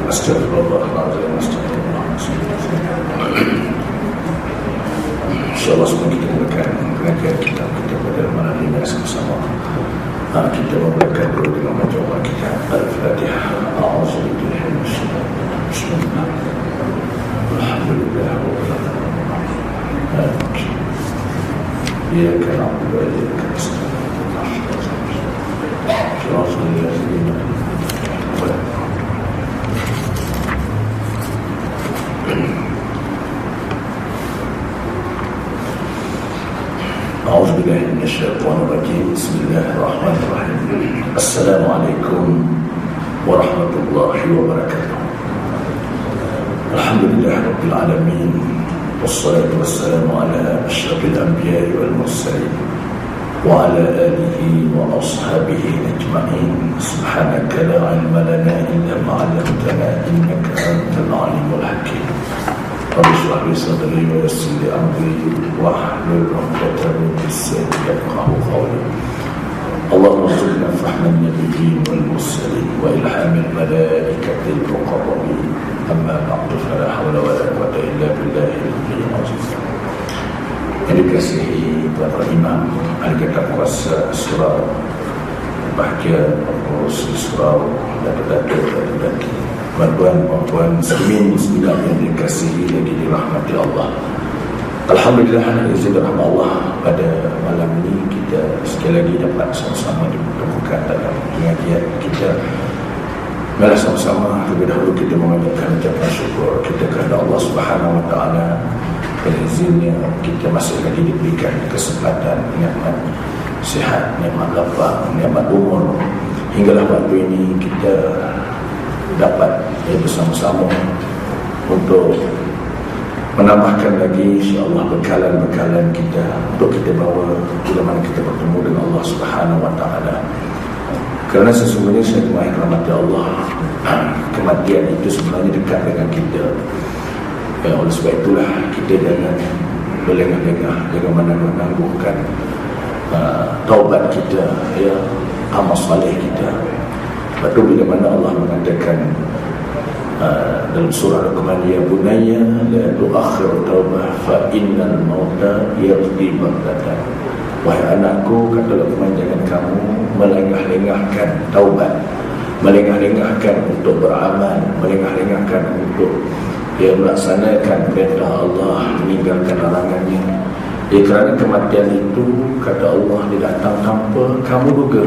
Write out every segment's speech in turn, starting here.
Astagfirullahaladzim. InsyaAllah semua kita mulakan pengajian kita pada malam ini sama-sama. Kita memulakan dulu dengan baca kita Al-Fatihah. A'udzubillahi minasyaitonir rajim. Bismillah. Alhamdulillah. Iyyaka na'budu wa iyyaka nasta'in. Shiratal ladzina أعوذ بالله من الشيطان الرجيم بسم الله الرحمن الرحيم السلام عليكم ورحمة الله وبركاته الحمد لله رب العالمين والصلاة والسلام على أشرف الأنبياء والمرسلين وعلى آله وأصحابه أجمعين سبحانك لا علم لنا إلا ما علمتنا إنك أنت العليم الحكيم رب اشرح لي صدري ويسر لي امري واحلل عقدة من لساني يفقهوا قولي اللهم ارزقنا فهم النبيين والمرسلين والهام الملائكة المقربين اما بعد فلا حول ولا قوة الا بالله العلي العظيم. Yang dikasihi para imam, kita kuasa surau bahagia pengurus surau dan datuk-datuk tuan-tuan muslimin muslimat yang dikasihi lagi dirahmati Allah. Alhamdulillah izin rahmat Allah, pada malam ini kita sekali lagi dapat sama-sama dipertemukan dalam pengajian kita. Mari sama-sama terlebih dahulu kita mengucapkan ucapan syukur kita kepada Allah Subhanahu wa taala kerana izinnya kita masih lagi diberikan kesempatan, nikmat sihat, nikmat lapang, nikmat umur, hinggalah waktu ini kita dapat bersama-sama untuk menambahkan lagi insya-Allah bekalan-bekalan kita untuk kita bawa bila mana kita bertemu dengan Allah Subhanahu wa taala. Kerana sesungguhnya saya dirahmati Allah, kematian itu sebenarnya dekat dengan kita. Oleh sebab itulah kita jangan berlengah-lengah, jangan menangguhkan taubat kita, amal soleh kita. Betul bila mana Allah mengatakan dalam surah Luqman, ya bunayya la tu'akhir taubah fa innal mauta yaqdi baghtatan. Wahai anakku, kata Luqman, jangan kamu melengah-lengahkan taubat, melengah-lengahkan untuk beramal, melengah-lengahkan untuk melaksanakan perintah Allah, meninggalkan larangannya. Kerana kematian itu, kata Allah, dia datang tanpa kamu duga.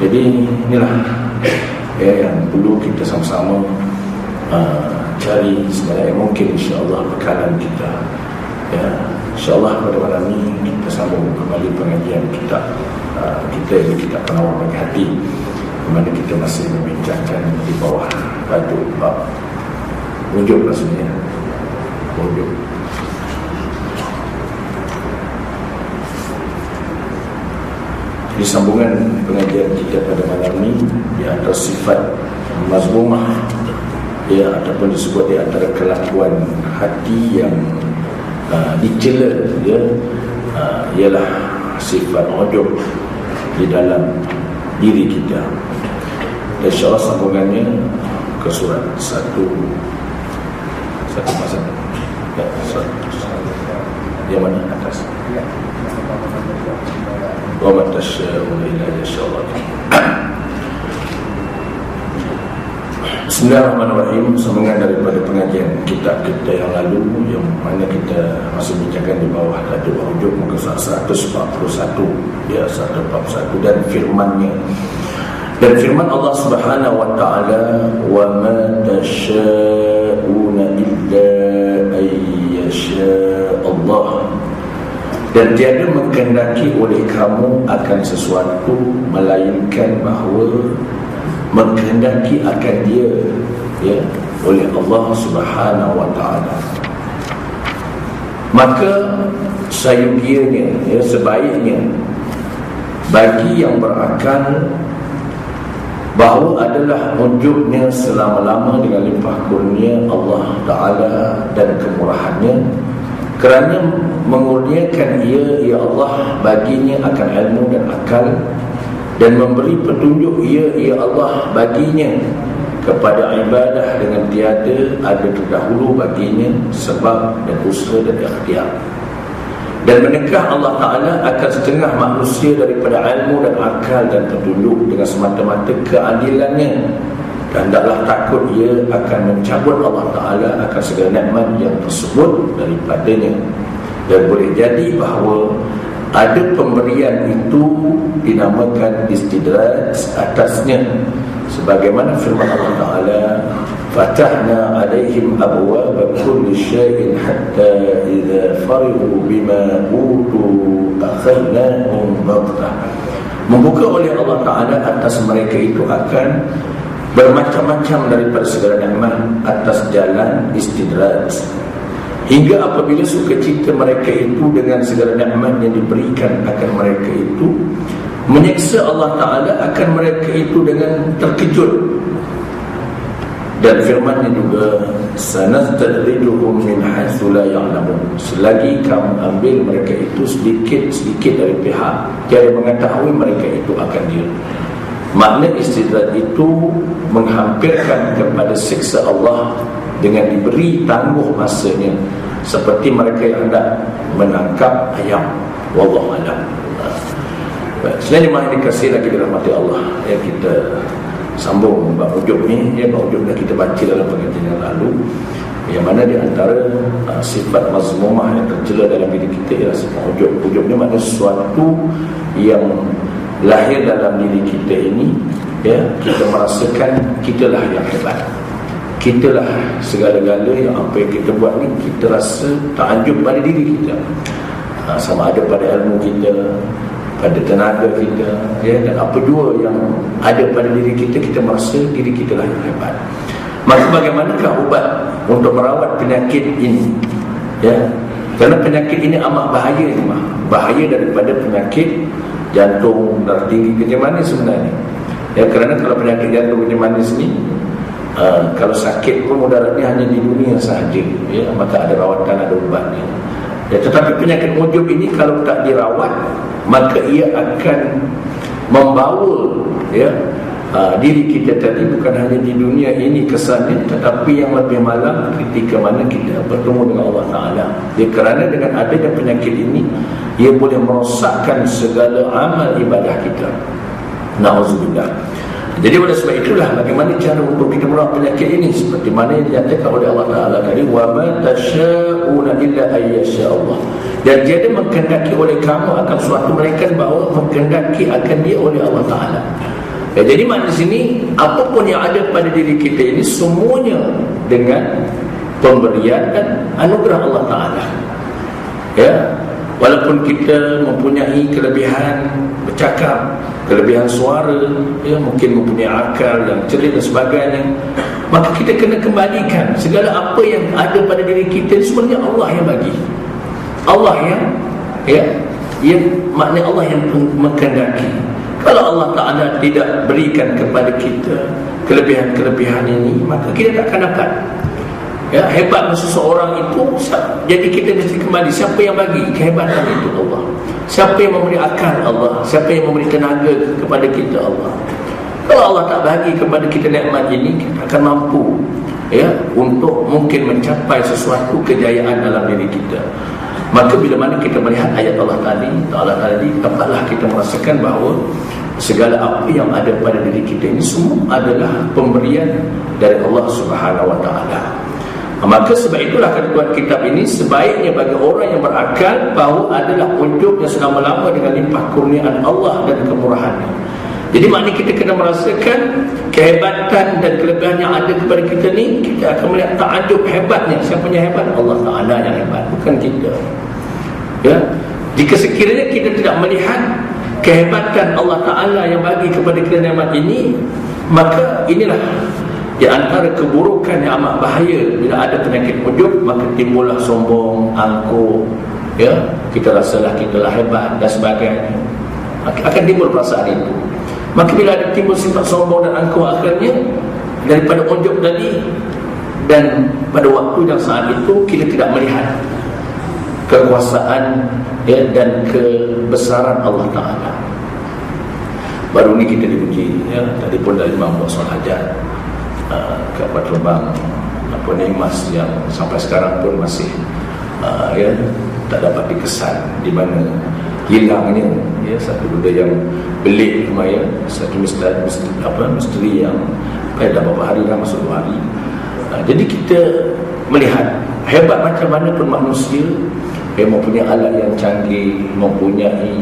Jadi inilah yang perlu kita sama-sama cari sebanyak mungkin insya-Allah bekalan kita. Insya-Allah pada malam ini kita sambung kembali pengajian kita ini kita penawar bagi hati, di mana kita masih membincangkan di bawah tajuk bab wujud rasanya wujud. Di sambungan pengajian kita pada malam ini, di antara sifat mazmumah ataupun disebut di antara kelakuan hati yang dicela ialah sifat ujub di dalam diri kita. InsyaAllah sambungannya ke surat 1 pasal yang mana atas wa ma tasyaa'una illa insyaAllah. Bismillahirrahmanirrahim. Sambungan daripada pengajian kitab kita yang lalu, yang mana kita masih bincangkan di bawah tajuk wujud muka surat 141 141 dan firman-Nya. Dan firman Allah Subhanahu wa taala, wa ma tasyaa'una illa ayyasha Allah. Dan tiada mengkehendaki oleh kamu akan sesuatu melainkan bahawa mengkehendaki akan dia oleh Allah Subhanahu wa taala. Maka sayugianya, sebaiknya bagi yang berakal bahawa adalah wujudnya selama-lama dengan limpah kurnia Allah Ta'ala dan kemurahannya, kerana mengurniakan ia, ya Allah, baginya akan ilmu dan akal, dan memberi petunjuk ia, ya Allah, baginya kepada ibadah dengan tiada ada terdahulu baginya sebab dan usaha dan ikhtiar. Dan menekah Allah Ta'ala akan setengah manusia daripada ilmu dan akal dan petunjuk dengan semata-mata keadilannya, dan hendaklah takut ia akan mencabut Allah Ta'ala akan segala nikmat yang tersebut daripadanya. Dan boleh jadi bahawa ada pemberian itu dinamakan istidraj atasnya, sebagaimana firman Allah Ta'ala, fatahna alaihim abwaaba kulli syai'in hatta idza farihu bima utu akhadnahum baghtah. Membuka oleh Allah Ta'ala atas mereka itu akan bermacam-macam daripada segala nikmat atas jalan istidraj, hingga apabila sukacita mereka itu dengan segala nikmat yang diberikan akan mereka itu, menyiksa Allah Ta'ala akan mereka itu dengan terkejut. Dan firman-Nya juga, sanastadrijuhum min haitsu la ya'lamun, selagi kamu ambil mereka itu sedikit-sedikit dari pihak tiada mengetahui mereka itu akan dia. Makna istidraj itu menghampirkan kepada siksa Allah dengan diberi tangguh masanya, seperti mereka yang hendak menangkap ayam. Wallahu a'lam. Selain jemaah dikasih lagi dirahmati Allah, ya, kita sambung bab ujub ni. Ya, bab ujub dah kita baca dalam pengajian yang lalu, yang mana di antara sifat mazmumah yang tercela dalam diri kita ialah sifat ujub. Ujub ni maknanya sesuatu yang lahir dalam diri kita ini, ya, kita merasakan kitalah yang hebat, kitalah segala-gala, yang apa yang kita buat ni kita rasa takjub pada diri kita, sama ada pada ilmu kita, pada tenaga kita, ya, dan apa jua yang ada pada diri kita, kita merasa diri kita lah yang hebat. Maka bagaimanakah ubat untuk merawat penyakit ini? Ya, kerana penyakit ini amat bahaya, bahaya daripada penyakit jantung, darah tinggi, kencing manis sebenarnya. Ya, kerana kalau penyakit jantung, kencing manis ni, kalau sakit pun mudaratnya hanya di dunia sahaja, ya, maka ada rawatan, ada ubatnya. Ya, tetapi penyakit ujub ini kalau tak dirawat, maka ia akan membawa, ya, diri kita tadi bukan hanya di dunia ini kesannya, tetapi yang lebih malang ketika mana kita bertemu dengan Allah Ta'ala. Ya, kerana dengan adanya penyakit ini, ia boleh merosakkan segala amal ibadah kita. Na'udzubillah. Jadi oleh sebab itulah bagaimana cara untuk kita merawat penyakit ini, seperti mana yang dinyatakan oleh Allah Ta'ala tadi, wa ma tasyauna illa ayyasha Allah. Dan tiada menghendaki oleh kamu akan suatu melainkan bahawa menghendaki akan dia oleh Allah Ta'ala. Ya, jadi makna sini, apapun yang ada pada diri kita ini semuanya dengan pemberian dan anugerah Allah Ta'ala. Ya, walaupun kita mempunyai kelebihan bercakap, kelebihan suara, ya, mungkin mempunyai akal yang cerdik dan sebagainya, maka kita kena kembalikan segala apa yang ada pada diri kita sebenarnya Allah yang bagi. Allah yang, ya, yang maknanya Allah yang menghendaki. Kalau Allah Ta'ala tidak berikan kepada kita kelebihan-kelebihan ini, maka kita tak akan dapat. Ya, hebatnya seseorang itu, jadi kita mesti kembali, siapa yang bagi kehebatan itu? Allah. Siapa yang memberi akal? Allah. Siapa yang memberi tenaga kepada kita? Allah. Kalau Allah tak bagi kepada kita nikmat ini, kita akan mampu, ya, untuk mungkin mencapai sesuatu kejayaan dalam diri kita. Maka bila mana kita melihat ayat Allah tadi, dapatlah kita merasakan bahawa segala apa yang ada pada diri kita ini semua adalah pemberian dari Allah Subhanahu Wa Taala. Maka sebab itulah kata Tuhan kitab ini, sebaiknya bagi orang yang berakal bahawa adalah ujub yang selama-lama dengan limpah kurniaan Allah dan kemurahannya. Jadi maknanya kita kena merasakan kehebatan dan kelebihan yang ada kepada kita ni, kita akan melihat takjub hebatnya. Siapa yang hebat? Allah Ta'ala yang hebat, bukan kita. Ya, jika sekiranya kita tidak melihat kehebatan Allah Ta'ala yang bagi kepada kita nikmat ini, maka inilah di antara keburukan yang amat bahaya. Bila ada penyakit ujub, maka timbullah sombong, angkuh, ya, kita rasalah kita lah hebat dan sebagainya. Akan timbul perasaan itu. Maka bila ada timbul sifat sombong dan angkuh, akhirnya daripada ujub tadi, dan pada waktu yang saat itu kita tidak melihat kekuasaan, ya, dan kebesaran Allah Ta'ala. Baru ni kita dipuji, ya, tadi pun dari Imam Muhammad Hajat, kapal terbang Nimas yang sampai sekarang pun masih tak dapat dikesan di mana hilangnya satu benda yang belik lumayan, satu misteri yang dah beberapa hari dah masuk 2 hari. Jadi kita melihat hebat macam mana pun manusia yang mempunyai alat yang canggih, mempunyai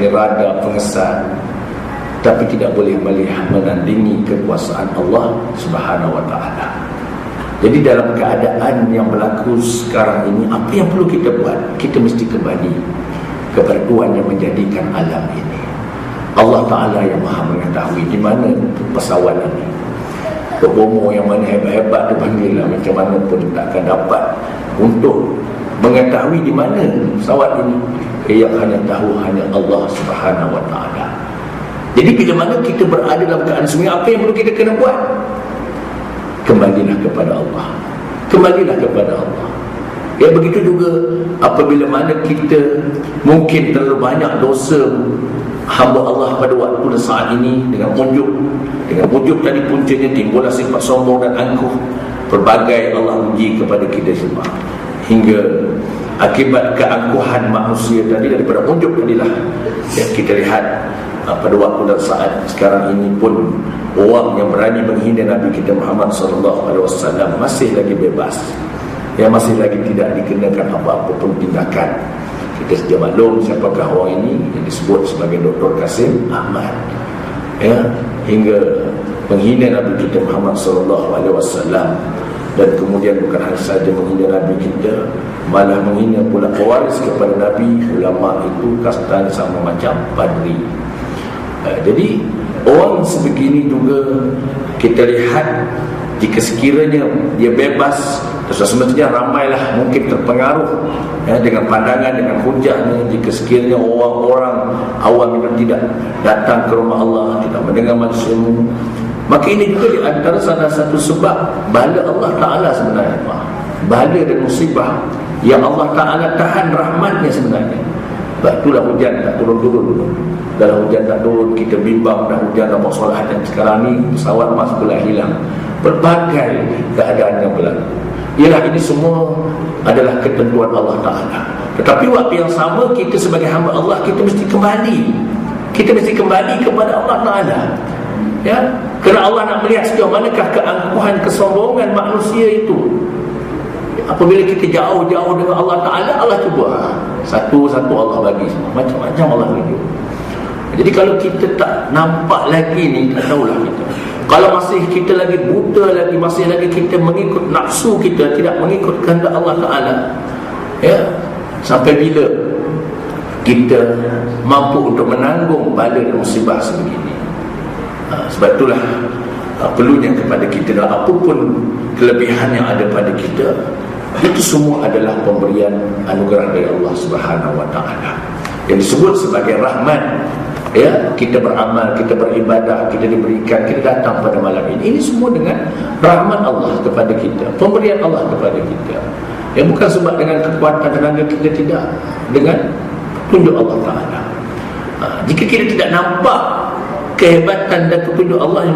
radar pengesan, tapi tidak boleh melihat menandingi kekuasaan Allah Subhanahu wa ta'ala. Jadi dalam keadaan yang berlaku sekarang ini, apa yang perlu kita buat? Kita mesti kembali kepada Tuhan yang menjadikan alam ini. Allah Ta'ala yang maha mengetahui di mana pesawat ini, berbomo yang mana hebat-hebat dipanggil macam mana pun tak akan dapat untuk mengetahui di mana pesawat ini. Yang hanya tahu hanya Allah Subhanahu wa ta'ala. Jadi bila mana kita berada dalam keadaan sebenarnya, apa yang perlu kita kena buat? Kembalilah kepada Allah. Kembalilah kepada Allah. Begitu juga apabila mana kita mungkin terlalu banyak dosa hamba Allah pada waktu dan saat ini, dengan ujub tadi puncanya timbullah sifat sombong dan angkuh. Pelbagai Allah uji kepada kita semua, hingga akibat keangkuhan manusia tadi, daripada ujub tadilah kita lihat pada waktu dan saat sekarang ini pun orang yang berani menghina Nabi kita Muhammad SAW masih lagi bebas, masih lagi tidak dikenakan apa-apa pun tindakan. Kita sedia maklum siapakah orang ini yang disebut sebagai Dr. Kasim Ahmad, hingga menghina Nabi kita Muhammad SAW. Dan kemudian bukan hanya saja menghina Nabi kita, malah menghina pula pewaris kepada Nabi, ulama itu kastan sama macam padri. Jadi orang sebegini juga kita lihat, jika sekiranya dia bebas, semestinya ramailah mungkin terpengaruh dengan pandangan, dengan hujahnya. Jika sekiranya orang-orang awam yang tidak datang ke rumah Allah, tidak mendengar maksudmu, maka ini juga di antara salah satu sebab bala Allah Ta'ala sebenarnya, bala dan musibah yang Allah Ta'ala tahan rahmatnya sebenarnya. Sebab itulah hujan tak turun-turun dulu. Dalam hujan tak turun, kita bimbang dah hujan nak buat solat. Dan sekarang ni pesawat mas pula hilang. Berbagai keadaan yang berlaku. Ialah ini semua adalah ketentuan Allah Ta'ala. Tetapi waktu yang sama, kita sebagai hamba Allah, kita mesti kembali. Kita mesti kembali kepada Allah Ta'ala. Kerana Allah nak melihat sejauh manakah keangkuhan, kesombongan manusia itu. Apabila kita jauh-jauh dengan Allah Ta'ala, Allah cuba satu-satu Allah bagi semua, macam-macam Allah bagi. Jadi kalau kita tak nampak lagi ni, tak tahulah kita. Kalau masih kita lagi buta lagi, masih lagi kita mengikut nafsu kita, tidak mengikut kehendak Allah Ta'ala, sampai bila kita mampu untuk menanggung bala dan musibah sebegini? Sebab itulah perlunya kepada kita, dalam apapun kelebihan yang ada pada kita, itu semua adalah pemberian anugerah dari Allah Subhanahu wa ta'ala, yang disebut sebagai rahmat. Kita beramal, kita beribadah, kita diberikan, kita datang pada malam ini. Ini semua dengan rahmat Allah kepada kita, pemberian Allah kepada kita. Bukan sebab dengan kekuatan tenaga kita, tidak, dengan tunjuk Allah Ta'ala. Jika kita tidak nampak kehebatan dan petunjuk Allah,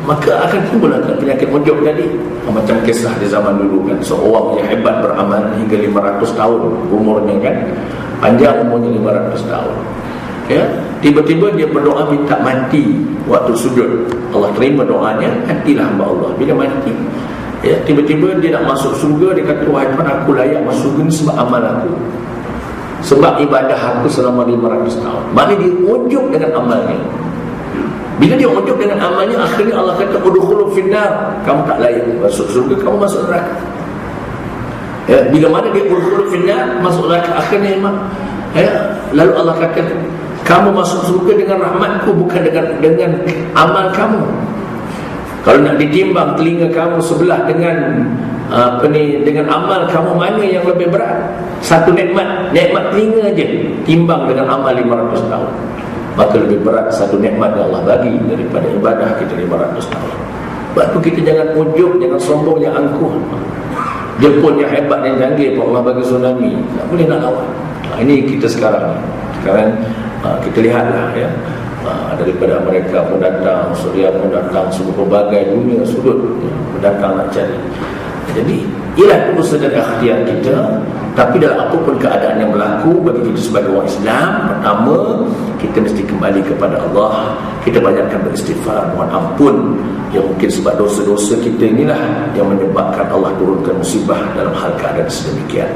maka akan timbul penyakit ujub tadi. Macam kisah di zaman dulu kan, seorang yang hebat beramal hingga 500 tahun umurnya kan, panjang umurnya 500 tahun. Tiba-tiba dia berdoa minta mati waktu sujud. Allah terima doanya, matilah hamba Allah. Bila mati, tiba-tiba dia nak masuk surga. Dia kata, wahai Tuhan, aku layak masuk surga ni sebab amal aku, sebab ibadah aku selama 500 tahun. Maknanya dia ujub dengan amalnya. Bila dia ujub dengan amalnya, akhirnya Allah kata, udkhulu finnar, kamu tak layak masuk surga, kamu masuk neraka. Bila mana dia udkhulu finnar, masuk neraka, akhirnya lalu Allah kata, kamu masuk surga dengan rahmatku, bukan dengan amal kamu. Kalau nak ditimbang telinga kamu sebelah dengan dengan amal kamu, mana yang lebih berat? Satu nikmat telinga aja timbang dengan amal 500 tahun. Maka lebih berat satu nikmat yang Allah bagi daripada ibadah kita 500 tahun. Sebab tu kita jangan ujub, jangan sombong, jangan angkuh. Jepun yang hebat dan canggih pun Allah bagi tsunami, tak boleh nak lawan. Ini kita sekarang kita lihatlah Daripada mereka pun datang, Suria pun datang, seluruh berbagai dunia sudut datang nak cari. Jadi ialah usaha dan ikhtiar kita. Tapi dalam apapun keadaan yang berlaku bagi kita sebagai orang Islam, pertama kita mesti kembali kepada Allah. Kita banyakkan beristighfar, mohon ampun. Ya mungkin sebab dosa-dosa kita inilah yang menyebabkan Allah turunkan musibah dalam hal keadaan sedemikian.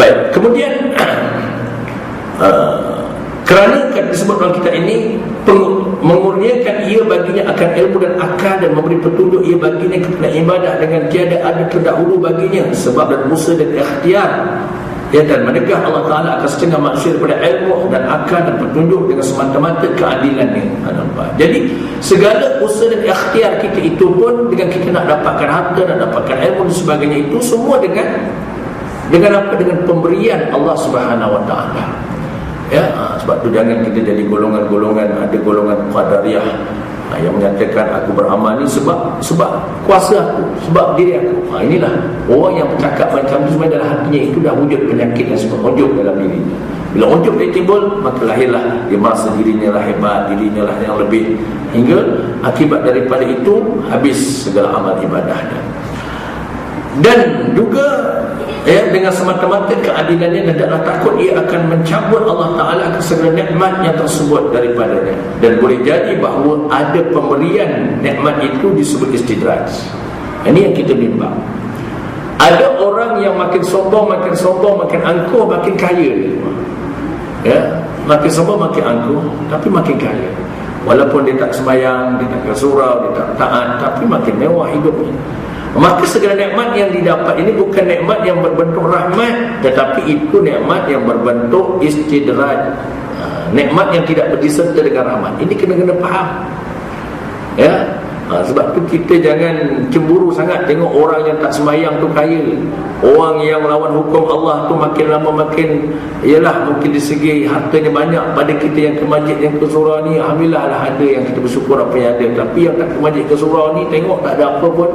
Baik, kemudian kerana disebut dalam kitab ini mengurniakan ia baginya akan ilmu dan akal dan memberi petunjuk ia baginya kepada ibadah dengan tiada ada terdahulu baginya sebab dan usaha dan ikhtiar. Ya, dan menegah Allah Ta'ala akan setengah manusia daripada ilmu dan akal dan petunjuk dengan semata-mata keadilannya. Jadi segala usaha dan ikhtiar kita itu pun dengan kita nak dapatkan harta, nak dapatkan ilmu dan sebagainya, itu semua dengan apa? Dengan pemberian Allah Subhanahu Wa Ta'ala. Ya, sebab tu jangan kita jadi golongan-golongan, ada golongan qadariyah yang menyatakan aku beramal ni sebab kuasa aku, sebab diri aku. Inilah orang yang bercakap macam tu sebenarnya dalam hatinya itu dah wujud penyakit yang sebab ujub dalam dirinya. Bila ujub dia timbul, maka lahirlah dia merasa dirinya lah hebat, dirinya lah yang lebih, hingga akibat daripada itu habis segala amal ibadahnya. Dan juga dengan semata-mata keadilannya dan taklah takut ia akan mencabut Allah Ta'ala akan segala nikmat yang tersebut daripadanya. Dan boleh jadi bahawa ada pemberian nikmat itu disebut istidraj. Ini yang kita bimbang. Ada orang yang makin sombong, makin angkuh, makin kaya dia. Ya, makin sombong, makin angkuh, tapi makin kaya. Walaupun dia tak sembahyang, dia tak surau, dia tak taat, tapi makin mewah hidupnya. Maka segala nikmat yang didapat ini bukan nikmat yang berbentuk rahmat, tetapi itu nikmat yang berbentuk istidraj, nikmat yang tidak berdiserta dengan rahmat. Ini kena faham. Ya, sebab tu kita jangan cemburu sangat tengok orang yang tak sembahyang tu kaya, orang yang melawan hukum Allah tu makin lama makin, ialah mungkin di segi hartanya banyak pada kita yang ke masjid, yang ke surau ni. Alhamdulillah lah ada yang kita bersyukur apa yang ada. Tapi yang tak ke masjid, ke surau ni, tengok tak ada apa pun.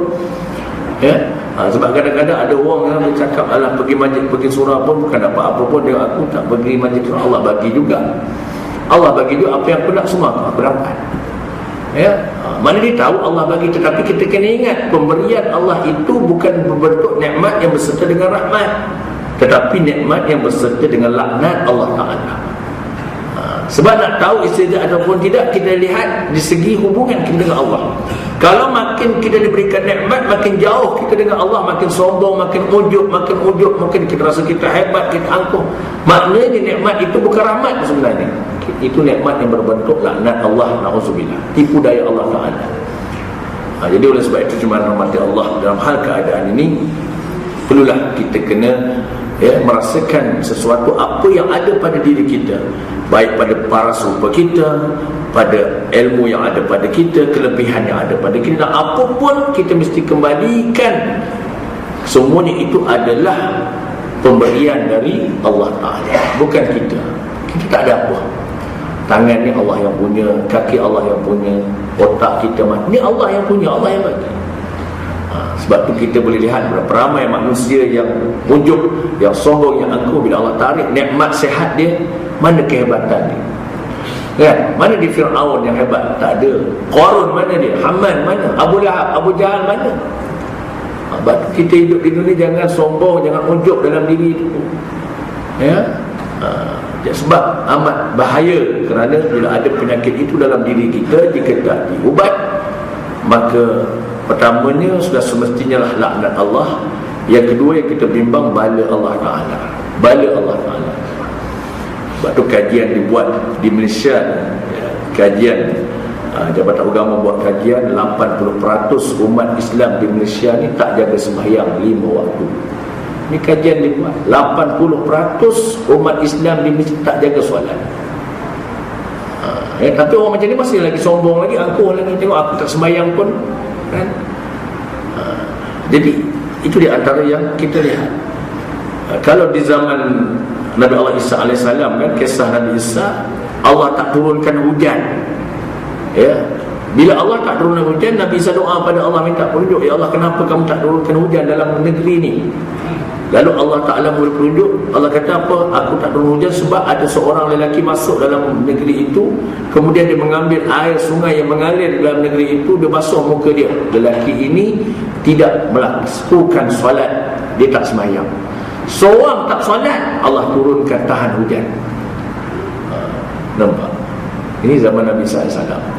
Ya, sebab kadang-kadang ada orang yang bercakap, alah pergi masjid, pergi surau pun bukan dapat apa pun. Dia, aku tak pergi masjid, Allah bagi juga. Allah bagi juga apa yang aku nak, semua aku dapat. Ya, mana dia tahu Allah bagi, tetapi kita kena ingat pemberian Allah itu bukan berbentuk nikmat yang berserta dengan rahmat, tetapi nikmat yang berserta dengan laknat Allah Ta'ala. Sebab nak tahu istidraj ataupun tidak, kita lihat di segi hubungan kita dengan Allah. Kalau makin kita diberikan nikmat, makin jauh kita dengan Allah, makin sombong, makin ujub, makin kita rasa kita hebat, kita angkuh. Maknanya nikmat itu bukan rahmat sebenarnya. Itu nikmat yang berbentuk laknat Allah, na'udzubillah, tipu daya Allah Ta'ala. Jadi oleh sebab itu, cuma rahmati Allah dalam hal keadaan ini, perlulah kita kena merasakan sesuatu apa yang ada pada diri kita, baik pada paras rupa kita, pada ilmu yang ada pada kita, kelebihan yang ada pada kita, dan apa pun kita mesti kembalikan. Semuanya itu adalah pemberian dari Allah Ta'ala, bukan kita. Kita tak ada apa. Tangan ni Allah yang punya, kaki Allah yang punya, otak kita ni Allah yang punya, Allah yang bagi. Sebab tu kita boleh lihat berapa ramai manusia yang ujub, yang sombong, yang angkuh. Bila Allah tarik nikmat sihat dia, mana kehebatan dia? Kan? Mana di Fir'aun yang hebat? Tak ada. Qarun mana dia? Haman mana? Abu Lahab, Abu Jahal mana? Sebab tu kita hidup di dunia jangan sombong, jangan ujub dalam diri itu. Ya? Sebab amat bahaya, kerana bila ada penyakit itu dalam diri kita, jika tak diubat, maka pertamanya sudah semestinya lah laknat Allah. Yang kedua yang kita bimbang, bala Allah Ta'ala, bala Allah Ta'ala. Sebab tu kajian dibuat di Malaysia, kajian Jabatan Agama buat kajian, 80% umat Islam di Malaysia ni tak jaga sembahyang 5 waktu. Ini kajian dibuat, 80% umat Islam di Malaysia tak jaga solat. Tapi orang macam ni masih lagi sombong lagi, angkuh lagi, tengok aku tak sembahyang pun, kan? Jadi itu di antara yang kita lihat. Kalau di zaman Nabi Allah Isa AS, kan, kisah Nabi Isa, Allah tak turunkan hujan. Ya, bila Allah tak turunkan hujan, Nabi Isa doa pada Allah, minta petunjuk, ya Allah, kenapa kamu tak turunkan hujan dalam negeri ni? Lalu Allah Ta'ala memberi petunjuk. Allah kata apa? Aku tak turun hujan sebab ada seorang lelaki masuk dalam negeri itu, kemudian dia mengambil air sungai yang mengalir dalam negeri itu, dia basuh muka dia. Lelaki ini tidak melakukan solat, dia tak sembahyang. Seorang tak solat, Allah turunkan tahan hujan. Nampak? Ini zaman Nabi SAW.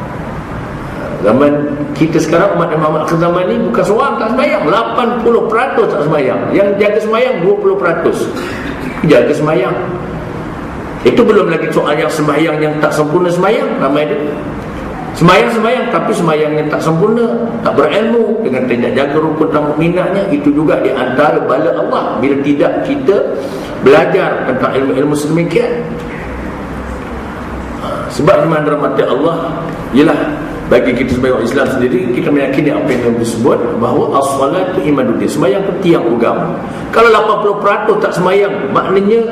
Zaman kita sekarang, umat Muhammad ke zaman ni bukan seorang tak sembahyang, 80% tak sembahyang. Yang jaga sembahyang 20% jaga sembahyang. Itu belum lagi soal yang sembahyang yang tak sempurna sembahyang. Ramai dia sembahyang tapi sembahyang yang tak sempurna, tak berilmu, dengan tidak jaga rukun dan mukminatnya. Itu juga di antara bala Allah bila tidak kita belajar tentang ilmu-ilmu sedemikian. Sebab iman rahmat Allah ialah, bagi kita sebagai orang Islam sendiri, kita meyakini apa yang disebut bahawa as-salat itu imaduddin, sembahyang itu tiang agama. Kalau 80% tak sembahyang, maknanya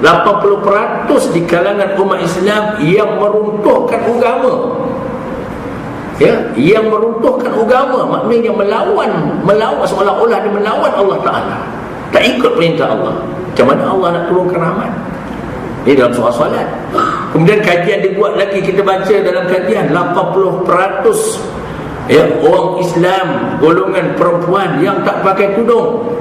80% di kalangan umat Islam yang meruntuhkan agama. Ya, yang meruntuhkan agama, maknanya melawan seolah-olah dia melawan Allah Ta'ala, tak ikut perintah Allah. Macam mana Allah nak turunkan rahmat? Ini dalam soal solat. Kemudian kajian dibuat lagi, kita baca dalam kajian 80% ya, orang Islam golongan perempuan yang tak pakai tudung,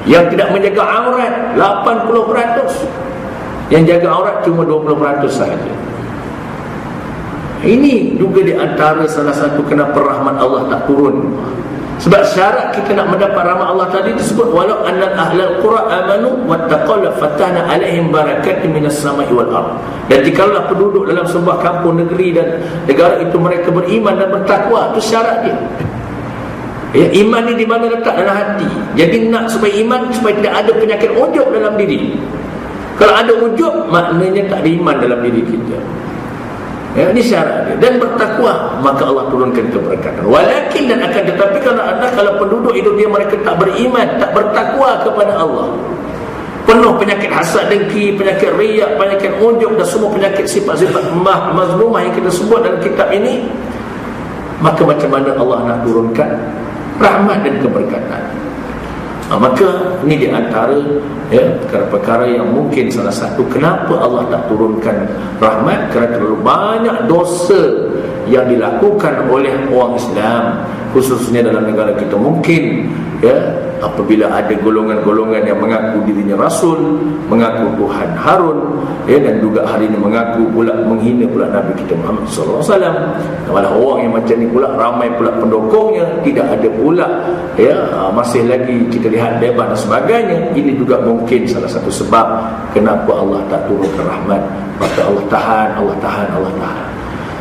yang tidak menjaga aurat 80%, yang jaga aurat cuma 20% sahaja. Ini juga di antara salah satu kenapa rahmat Allah tak turun. Sebab syarat kita nak mendapat rahmat Allah tadi disebut walau annal ahlal qura amanu wattaqaw fatahna alaihim barakatin minas samai wal ard. Dan jikalau penduduk dalam sebuah kampung, negeri dan negara itu mereka beriman dan bertakwa, itu syarat dia. Ya, iman ni di mana letak? Dalam hati. Jadi nak supaya iman, supaya tidak ada penyakit ujub dalam diri. Kalau ada ujub, maknanya tak ada iman dalam diri kita. Ya, ini syarat dia. Dan bertakwa, maka Allah turunkan keberkatan. Walakin, dan akan tetapi kalau penduduk hidup dia mereka tak beriman, tak bertakwa kepada Allah, penuh penyakit hasad dengki, penyakit riak, penyakit ujub dan semua penyakit sifat-sifat mazlumah yang kita sebut dalam kitab ini, maka macam mana Allah nak turunkan rahmat dan keberkatan? Maka ini di antara ya, perkara-perkara yang mungkin salah satu kenapa Allah tak turunkan rahmat, kerana terlalu banyak dosa yang dilakukan oleh orang Islam, khususnya dalam negara kita. Mungkin ya, apabila ada golongan-golongan yang mengaku dirinya Rasul, mengaku Tuhan Harun, ya, dan juga hari ini mengaku pula menghina pula Nabi kita Muhammad SAW. Malah orang yang macam ni pula ramai pula pendukungnya, tidak ada pula ya, masih lagi kita lihat debat dan sebagainya. Ini juga mungkin salah satu sebab kenapa Allah tak turunkan rahmat. Maka Allah tahan.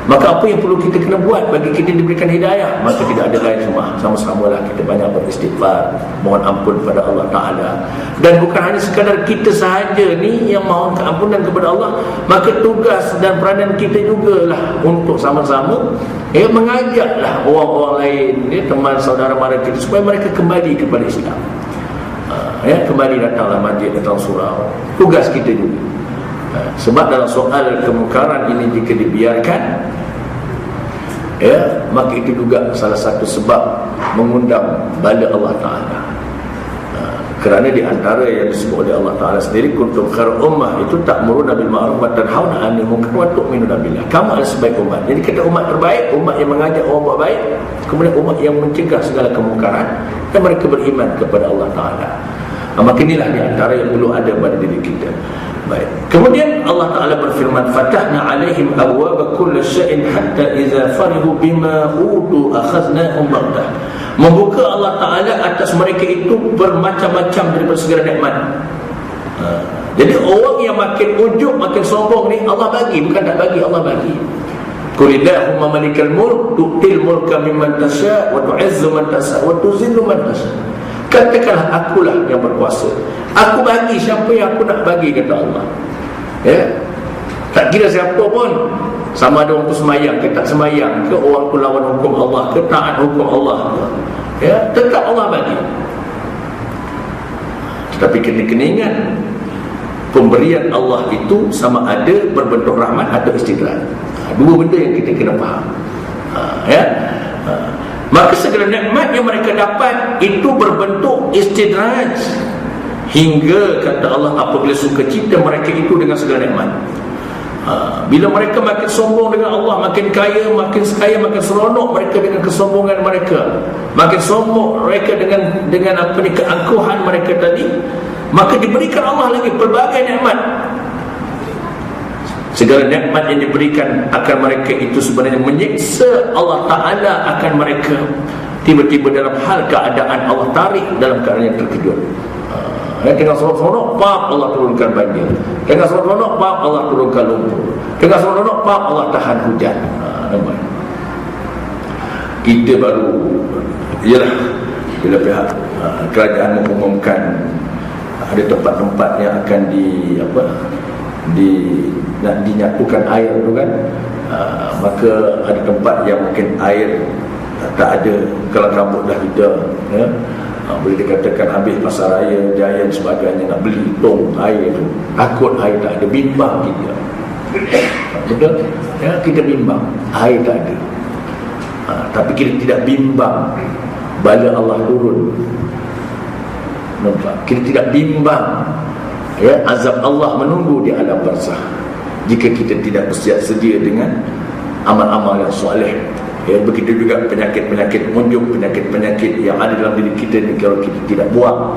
Maka apa yang perlu kita kena buat bagi kita diberikan hidayah? Maka tidak ada lain semua, sama-samalah kita banyak beristighfar, mohon ampun kepada Allah Ta'ala. Dan bukan hanya sekadar kita sahaja ni yang mohon keampunan kepada Allah, maka tugas dan peranan kita jugalah untuk sama-sama ya, mengajaklah orang-orang lain ya, teman saudara mara kita, supaya mereka kembali kepada Islam. Ya, kembali datanglah masjid, datang surau. Tugas kita juga. Sebab dalam soal kemungkaran ini jika dibiarkan ya, maka itu juga salah satu sebab mengundang bala Allah Ta'ala. Kerana di antara yang disebut oleh Allah Ta'ala sendiri, kuntum khairu ummah, itu ta'muruna bil ma'ruf wa tanhauna 'anil munkar wa tu'minuna billah. Kamu adalah sebaik umat. Jadi kita umat terbaik, umat yang mengajak orang buat baik, kemudian umat yang mencegah segala kemungkaran, dan mereka beriman kepada Allah Ta'ala. Maka inilah di antara yang perlu ada pada diri kita. Baik. Kemudian Allah Ta'ala berfirman, fatahna alaihim abwaba kulli syai'in hatta idza farihu bima utu akhadnahum baghtah. Membuka Allah Ta'ala atas mereka itu bermacam-macam daripada segala nikmat. Jadi orang yang makin ujub, makin sombong ni, Allah bagi, bukan tak bagi, Allah bagi. Qulillahumma malikal mulk tu'til mulka mimman tasha' wa tu'izzu man tasha' wa tuzillu man tasha'. Katakanlah, akulah yang berkuasa, aku bagi siapa yang aku nak bagi, kata Allah. Ya, tak kira siapa pun, sama ada orang tu semayang ke tak semayang, ke orang tu lawan hukum Allah ke taat hukum Allah, ya, tetap Allah bagi. Tetapi kena ingat, pemberian Allah itu sama ada berbentuk rahmat atau istidraj. Dua benda yang kita kena faham. Ya. Maka segala nikmat yang mereka dapat itu berbentuk istidraj. hingga kata Allah apabila suka cita mereka itu dengan segala nikmat. Bila mereka makin sombong dengan Allah, makin kaya, makin seronok mereka dengan kesombongan mereka, makin sombong mereka dengan apa ni, keangkuhan mereka tadi, maka diberikan Allah lagi pelbagai nikmat. Segala nikmat yang diberikan akan mereka itu sebenarnya menyiksa Allah Ta'ala akan mereka. Tiba-tiba dalam hal keadaan Allah tarik dalam keadaan yang terkejut. Tengah seronok, pam, Allah turunkan banjir. Tengah seronok, pam, Allah turunkan lumpur. Tengah seronok, pam, Allah tahan hujan. Nampak? Kita baru, ialah bila pihak kerajaan mengumumkan ada tempat-tempat yang akan nak dinyatukan air tu kan, maka ada tempat yang mungkin air tak ada, kalau rambut dah kita ya, boleh dikatakan habis pasar raya Jaya dan sebagainya, nak beli tong air tu, takut air tak ada, bimbang kita. Betul? Ya, kita bimbang air tak ada. Tapi kita tidak bimbang bala Allah turun. Nampak? Kita tidak bimbang ya, azab Allah menunggu di alam barzakh jika kita tidak bersiap sedia dengan amal-amal yang soleh. Ya, begitu juga penyakit-penyakit munjuk, penyakit-penyakit yang ada dalam diri kita ni kalau kita tidak buang.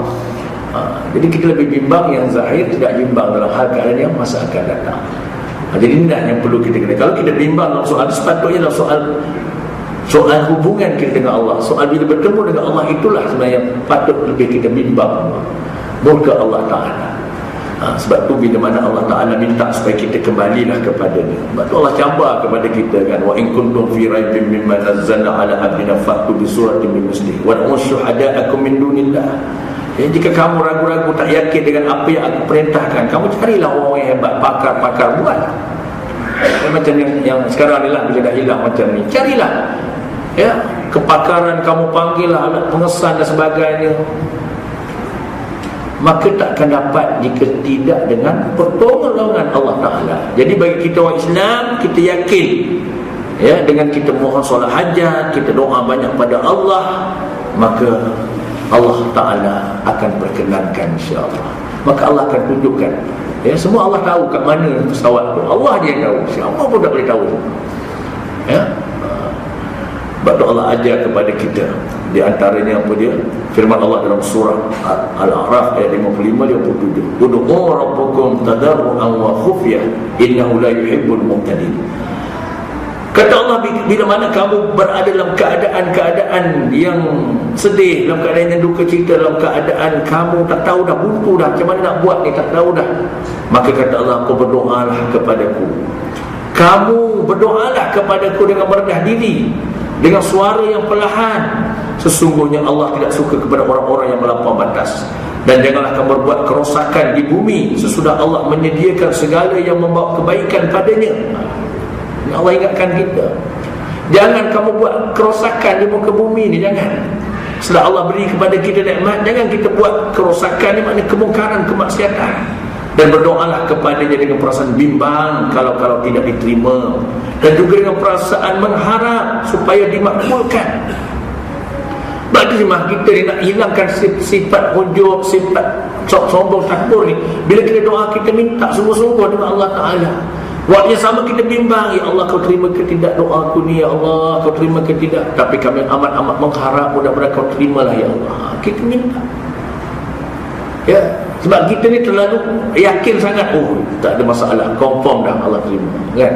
Jadi kita lebih bimbang yang zahir, tidak bimbang dalam hal keadaan yang masa akan datang. Jadi inilah yang perlu kita kena. Kalau kita bimbang dalam soal, sepatutnya dalam soal hubungan kita dengan Allah, soal bila bertemu dengan Allah, itulah sebenarnya yang patut lebih kita bimbang. Murka Allah Ta'ala. Sebab tu bila mana Allah Ta'ala minta supaya kita kembalilah kepada-Nya. Sebab tu Allah cabar kepada kita kan, wa in kuntum fi raibin mimma nazzalna ala abdina fa'tu bi suratin min mislihi wa ad'u syuhada'akum min dunillah. Jika kamu ragu-ragu, tak yakin dengan apa yang aku perintahkan, kamu carilah orang yang hebat, pakar-pakar buat. Macam yang sekarang ni lah, bila dah hilang macam ni, carilah ya, kepakaran kamu panggil lah, alat pengesan dan sebagainya. Maka takkan dapat jika tidak dengan pertolongan Allah Ta'ala. Jadi bagi kita orang Islam, kita yakin ya, dengan kita mohon solat hajat, kita doa banyak pada Allah, maka Allah Ta'ala akan perkenankan, insya-Allah. Maka Allah akan tunjukkan ya, semua Allah tahu kat mana pesawat tu, Allah dia yang tahu, siapa pun tak boleh tahu ya. Sebab tu Allah ajar kepada kita, di antaranya apa dia? Firman Allah dalam surah Al-A'raf ayat 55-57. Ud'u rabbakum tadarruan wa khufyah innahu la yuhibbul mu'tadin. Kata Allah, bila mana kamu berada dalam keadaan yang sedih, dalam keadaan yang duka cita, dalam keadaan kamu tak tahu dah, buntu dah, macam mana nak buat ni, tak tahu dah, maka kata Allah, kau berdoalah kepadaku. Kamu berdoalah kepadaku dengan merendah diri, dengan suara yang perlahan. Sesungguhnya Allah tidak suka kepada orang-orang yang melampaui batas. Dan janganlah kamu berbuat kerosakan di bumi sesudah Allah menyediakan segala yang membawa kebaikan padanya. Allah ingatkan kita, jangan kamu buat kerosakan di muka bumi ni, jangan. Setelah Allah beri kepada kita nikmat, jangan kita buat kerosakan, ni maknanya kemungkaran, kemaksiatan. Dan berdoalah kepadanya dengan perasaan bimbang kalau tidak diterima, dan juga dengan perasaan mengharap supaya dimakbulkan. Berarti kita ni nak hilangkan sifat ujub, sifat sombong, takbur ni. Bila kita doa, kita minta sungguh-sungguh dengan Allah Ta'ala. Waktu yang sama kita bimbang, ya Allah, kau terima ke tidak doa aku ni, ya Allah, kau terima ke tidak. Tapi kami amat-amat mengharap, mudah-mudahan kau terimalah, ya Allah. Kita minta ya, sebab kita ni terlalu yakin sangat, tak ada masalah, confirm dah Allah terima kan.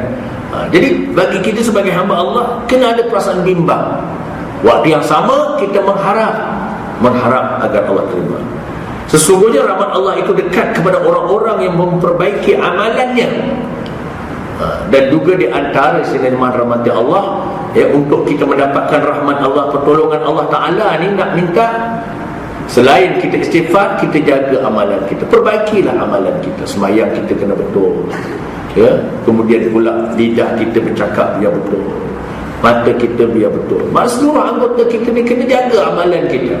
Jadi bagi kita sebagai hamba Allah, kena ada perasaan bimbang. Waktu yang sama kita mengharap agar Allah terima. Sesungguhnya rahmat Allah itu dekat kepada orang-orang yang memperbaiki amalannya. Dan juga di antara sinar rahmat Allah ya, untuk kita mendapatkan rahmat Allah, pertolongan Allah Ta'ala ni, nak minta selain kita istighfar, kita jaga amalan kita, perbaikilah amalan kita. Sembahyang kita kena betul ya, kemudian pula lidah kita bercakap biar betul, mata kita biar betul. Seluruh anggota kita ni kena jaga amalan kita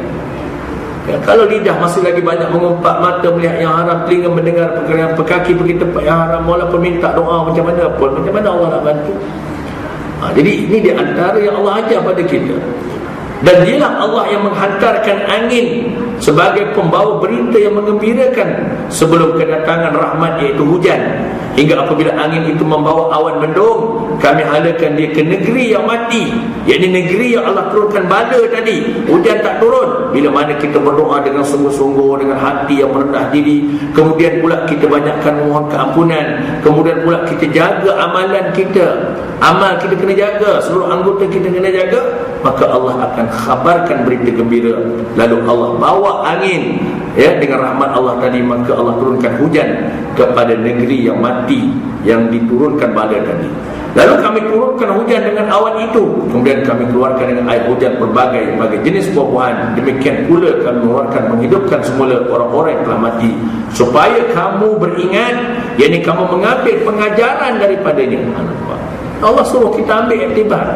ya. Kalau lidah masih lagi banyak mengumpat, mata melihat yang haram, telinga mendengar perkara yang, kaki pergi tempat yang haram, walaupun minta doa macam mana pun, macam mana Allah nak bantu? Jadi ini di antara yang Allah ajar pada kita. Dan dialah Allah yang menghantarkan angin sebagai pembawa berita yang menggembirakan sebelum kedatangan rahmat, iaitu hujan. Hingga apabila angin itu membawa awan mendung, kami halakan dia ke negeri yang mati, yakni negeri yang Allah turunkan bala tadi. Hujan tak turun. Bila mana kita berdoa dengan sungguh-sungguh, dengan hati yang merendah diri, kemudian pula kita banyakkan mohon keampunan, kemudian pula kita jaga amalan kita. Amal kita kena jaga, seluruh anggota kita kena jaga, maka Allah akan khabarkan berita gembira. Lalu Allah bawa angin, ya, dengan rahmat Allah tadi, maka Allah turunkan hujan kepada negeri yang mati yang diturunkan bala tadi. Lalu kami turunkan hujan dengan awan itu, kemudian kami keluarkan dengan air hujan berbagai jenis buah-buahan. Demikian pula kami mengeluarkan, menghidupkan semula orang-orang yang telah mati, supaya kamu beringat, yakni kamu mengambil pengajaran daripadanya. Allah suruh kita ambil iktibar.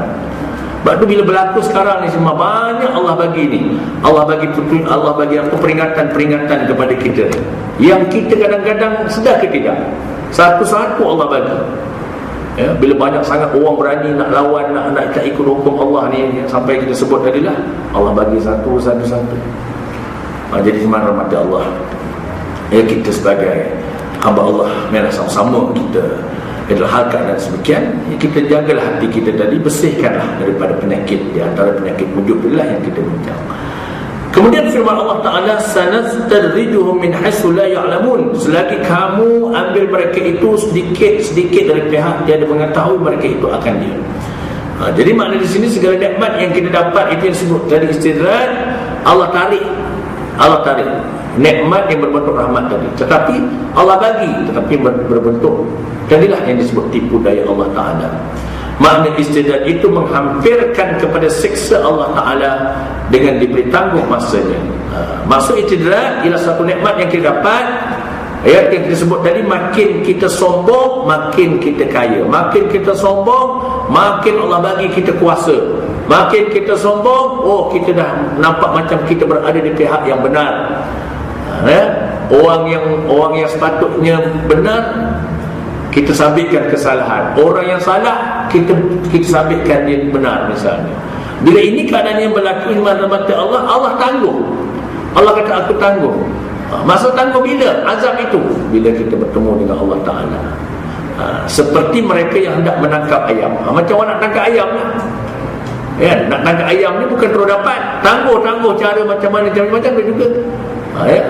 Sebab tu bila berlaku sekarang ni semua, banyak Allah bagi ni, Allah bagi apa, peringatan-peringatan kepada kita yang kita kadang-kadang sedar ke tidak. Satu-satu Allah bagi, ya, bila banyak sangat orang berani nak lawan, nak tak ikut hukum Allah ni, sampai kita sebut tadilah, Allah bagi satu. Jadi mana rahmat Allah, ya, kita sebagai hamba Allah, memang sama-sama kita adalah hal keadaan sebegian, ya, kita jagalah hati kita tadi, bersihkanlah daripada penyakit, di antara penyakit wujud itulah yang kita bincang. Kemudian firman Allah Ta'ala, sanastadrijuhum min haitsu la ya'lamun, selagi kamu ambil mereka itu sedikit dari pihak tiada mengetahui mereka itu akan dia. Jadi makna di sini segala nikmat yang kita dapat itu yang disebut dari istidraj, Allah tarik nikmat yang berbentuk rahmat tadi, tetapi Allah bagi, tetapi berbentuk, jadilah yang disebut tipu daya Allah Ta'ala. Makna istidraj itu menghampirkan kepada siksa Allah Ta'ala dengan diberi tangguh masanya. Maksud istidraj ialah satu nikmat yang kita dapat, ya, yang kita sebut tadi, makin kita sombong makin kita kaya, makin kita sombong makin Allah bagi kita kuasa, makin kita sombong, kita dah nampak macam kita berada di pihak yang benar. Orang yang sepatutnya benar, kita sabitkan kesalahan. Orang yang salah, kita sabitkan dia benar misalnya. Bila ini keadaan yang berlaku, mata Allah, Allah tangguh. Allah kata aku tangguh. Masa tangguh bila? Azab itu bila kita bertemu dengan Allah Ta'ala. Seperti mereka yang hendak menangkap ayam. Macam orang nak tangkap ayam lah. Ya, nak tangkap ayam ni bukan terus dapat. Tangguh cara macam mana dia juga.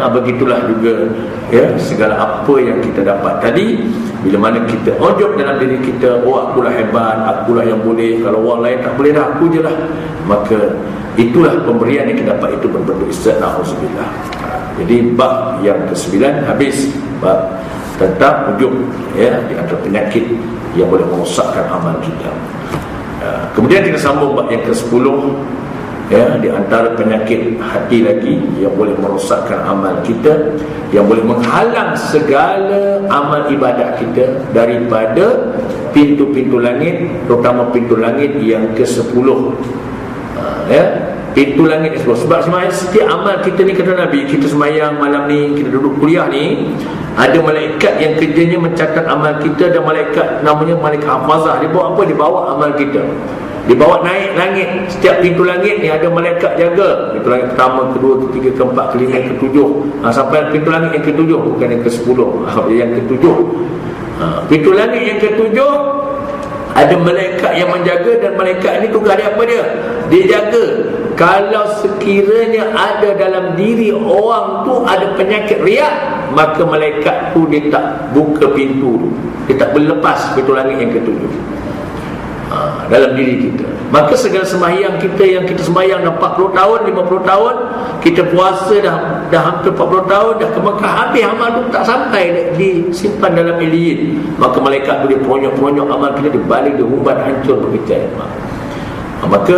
Begitulah juga, ya, segala apa yang kita dapat tadi, bila mana kita ujub dalam diri kita, akulah hebat, akulah yang boleh, kalau orang lain tak boleh dah, aku je lah, maka itulah pemberian yang kita dapat itu berbentuk istidraj. Alhamdulillah. Jadi bab yang ke-9 habis, bab tentang ujub, ya, di antara penyakit yang boleh merosakkan amal kita. Kemudian kita sambung bab yang ke-10, ya, di antara penyakit hati lagi yang boleh merosakkan amal kita, yang boleh menghalang segala amal ibadat kita daripada pintu-pintu langit, terutama pintu langit yang ke-10. Ya, pintu langit ke-10. Sebab sebenarnya setiap amal kita ni, kata Nabi, kita semayang malam ni, kita duduk kuliah ni, ada malaikat yang kerjanya mencatat amal kita, dan malaikat namanya malaikat hafazah. Dia bawa apa? Dia bawa amal kita, dibawa naik langit. Setiap pintu langit ni ada malaikat jaga. Pintu langit pertama, kedua, ketiga, keempat, kelima, yang ketujuh, sampai pintu langit yang ketujuh, bukan yang ke-10, yang ketujuh. Pintu langit yang ketujuh ada malaikat yang menjaga, dan malaikat ini tugas dia apa dia? Dia jaga. Kalau sekiranya ada dalam diri orang tu ada penyakit riak, maka malaikat tu dia tak buka pintu tu, dia tak boleh lepas pintu langit yang ketujuh dalam diri kita. Maka segala sembahyang kita yang kita sembahyang dah 40 tahun, 50 tahun, kita puasa dah hampir 40 tahun, dah ke Mekah, habis amal tu tak sampai, disimpan dalam illiyin. Maka malaikat tu dia peronyok-peronyok amal kita, dia balik, dia humbat, hancur berkecai. Maka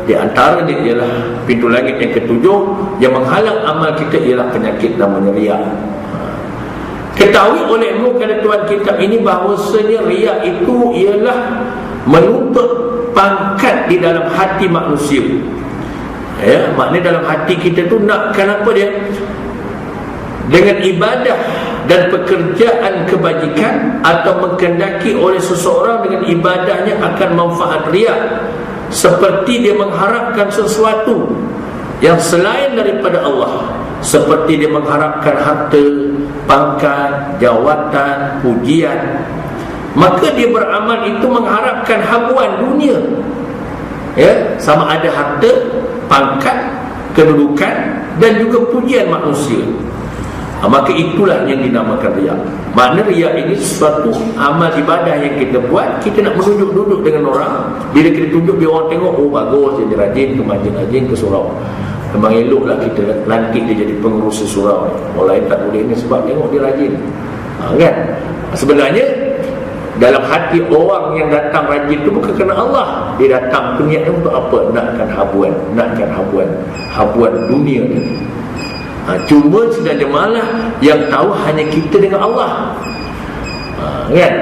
di antaranya ialah pintu langit yang ketujuh yang menghalang amal kita ialah penyakit namanya riak. Ketahui olehmu kata Tuhan kitab ini bahawasanya riak itu ialah menuntut pangkat di dalam hati manusia. Ya, maknanya dalam hati kita tu nakkan apa dia? Dengan ibadah dan pekerjaan kebajikan, atau menghendaki oleh seseorang dengan ibadahnya akan manfaat riak, seperti dia mengharapkan sesuatu yang selain daripada Allah, seperti dia mengharapkan harta, pangkat, jawatan, pujian, maka dia beramal itu mengharapkan habuan dunia, ya, sama ada harta, pangkat, kedudukan dan juga pujian manusia. Maka itulah yang dinamakan riya. Makna riya ini sesuatu amal ibadah yang kita buat, kita nak menunjuk duduk dengan orang. Bila kita tunjuk, biar orang tengok, oh bagus, dia rajin ke masjid, rajin ke surau. Memang eloklah kita lantik dia jadi pengurus surau. Orang lain tak boleh ni sebab tengok dia rajin, kan? Sebenarnya dalam hati orang yang datang rajin itu bukan kerana Allah. Dia datang tu niatnya untuk apa? Nakkan habuan dunia ni. Cuma sebenarnya malah yang tahu hanya kita dengan Allah, kan?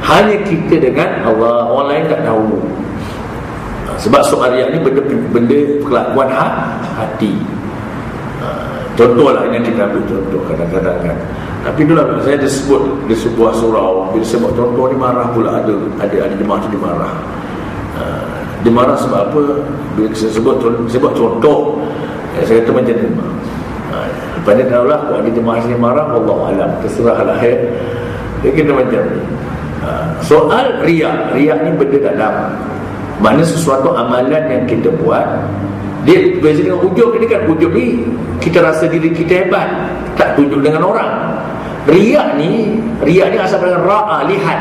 Hanya kita dengan Allah, orang lain tak tahu. Sebab soal riya ni benda kelakuan hati. Contohlah, ini kita ambil contoh kadang-kadang kan. Tapi itulah saya disebut di sebuah surau, bila saya buat contoh ni marah pula, ada jemaah tu dimarah. Dimarah sebab apa? Bila saya buat contoh, saya kata macam ni. Lepas ni tahulah, kalau ada jemaah sini marah, Wallahualam, terserahlah, ya. Dia kata macam ni. Soal riya ni benda dalam. Mana sesuatu amalan yang kita buat, dia berbeza dengan ujub. Ini kan ujub ni kita rasa diri kita hebat, tak tunjuk dengan orang. Riya ni asal dengan ra'a, lihat.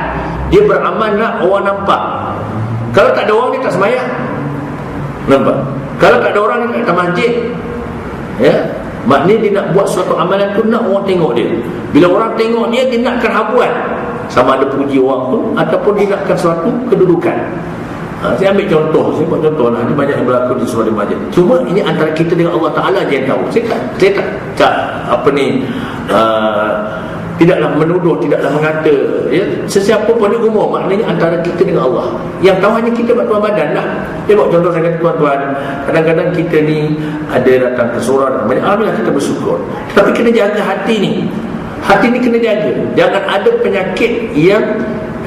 Dia beramal nak orang nampak. Kalau tak ada orang, dia tak sembahyang, nampak? Kalau tak ada orang, dia tak datang masjid, ya. Maknanya dia nak buat suatu amalan tu nak orang tengok dia. Bila orang tengok dia nakkan habuan, sama ada puji orang tu ataupun dia nakkan suatu kedudukan. Saya ambil contoh, saya buat contoh lah. Ini banyak yang berlaku di surau masjid. Cuma ini antara kita dengan Allah Ta'ala je yang tahu. Saya tak tidaklah menuduh, tidaklah mengata, ya, sesiapa pun di umum. Maknanya antara kita dengan Allah. Yang tahu hanya kita bertuan badan lah. Saya buat contoh, saya kata tuan-tuan, kadang-kadang kita ni ada datang ke surau dan banyak, alhamdulillah kita bersyukur. Tapi kena jaga hati ni. Hati ni kena jaga. Jangan ada penyakit yang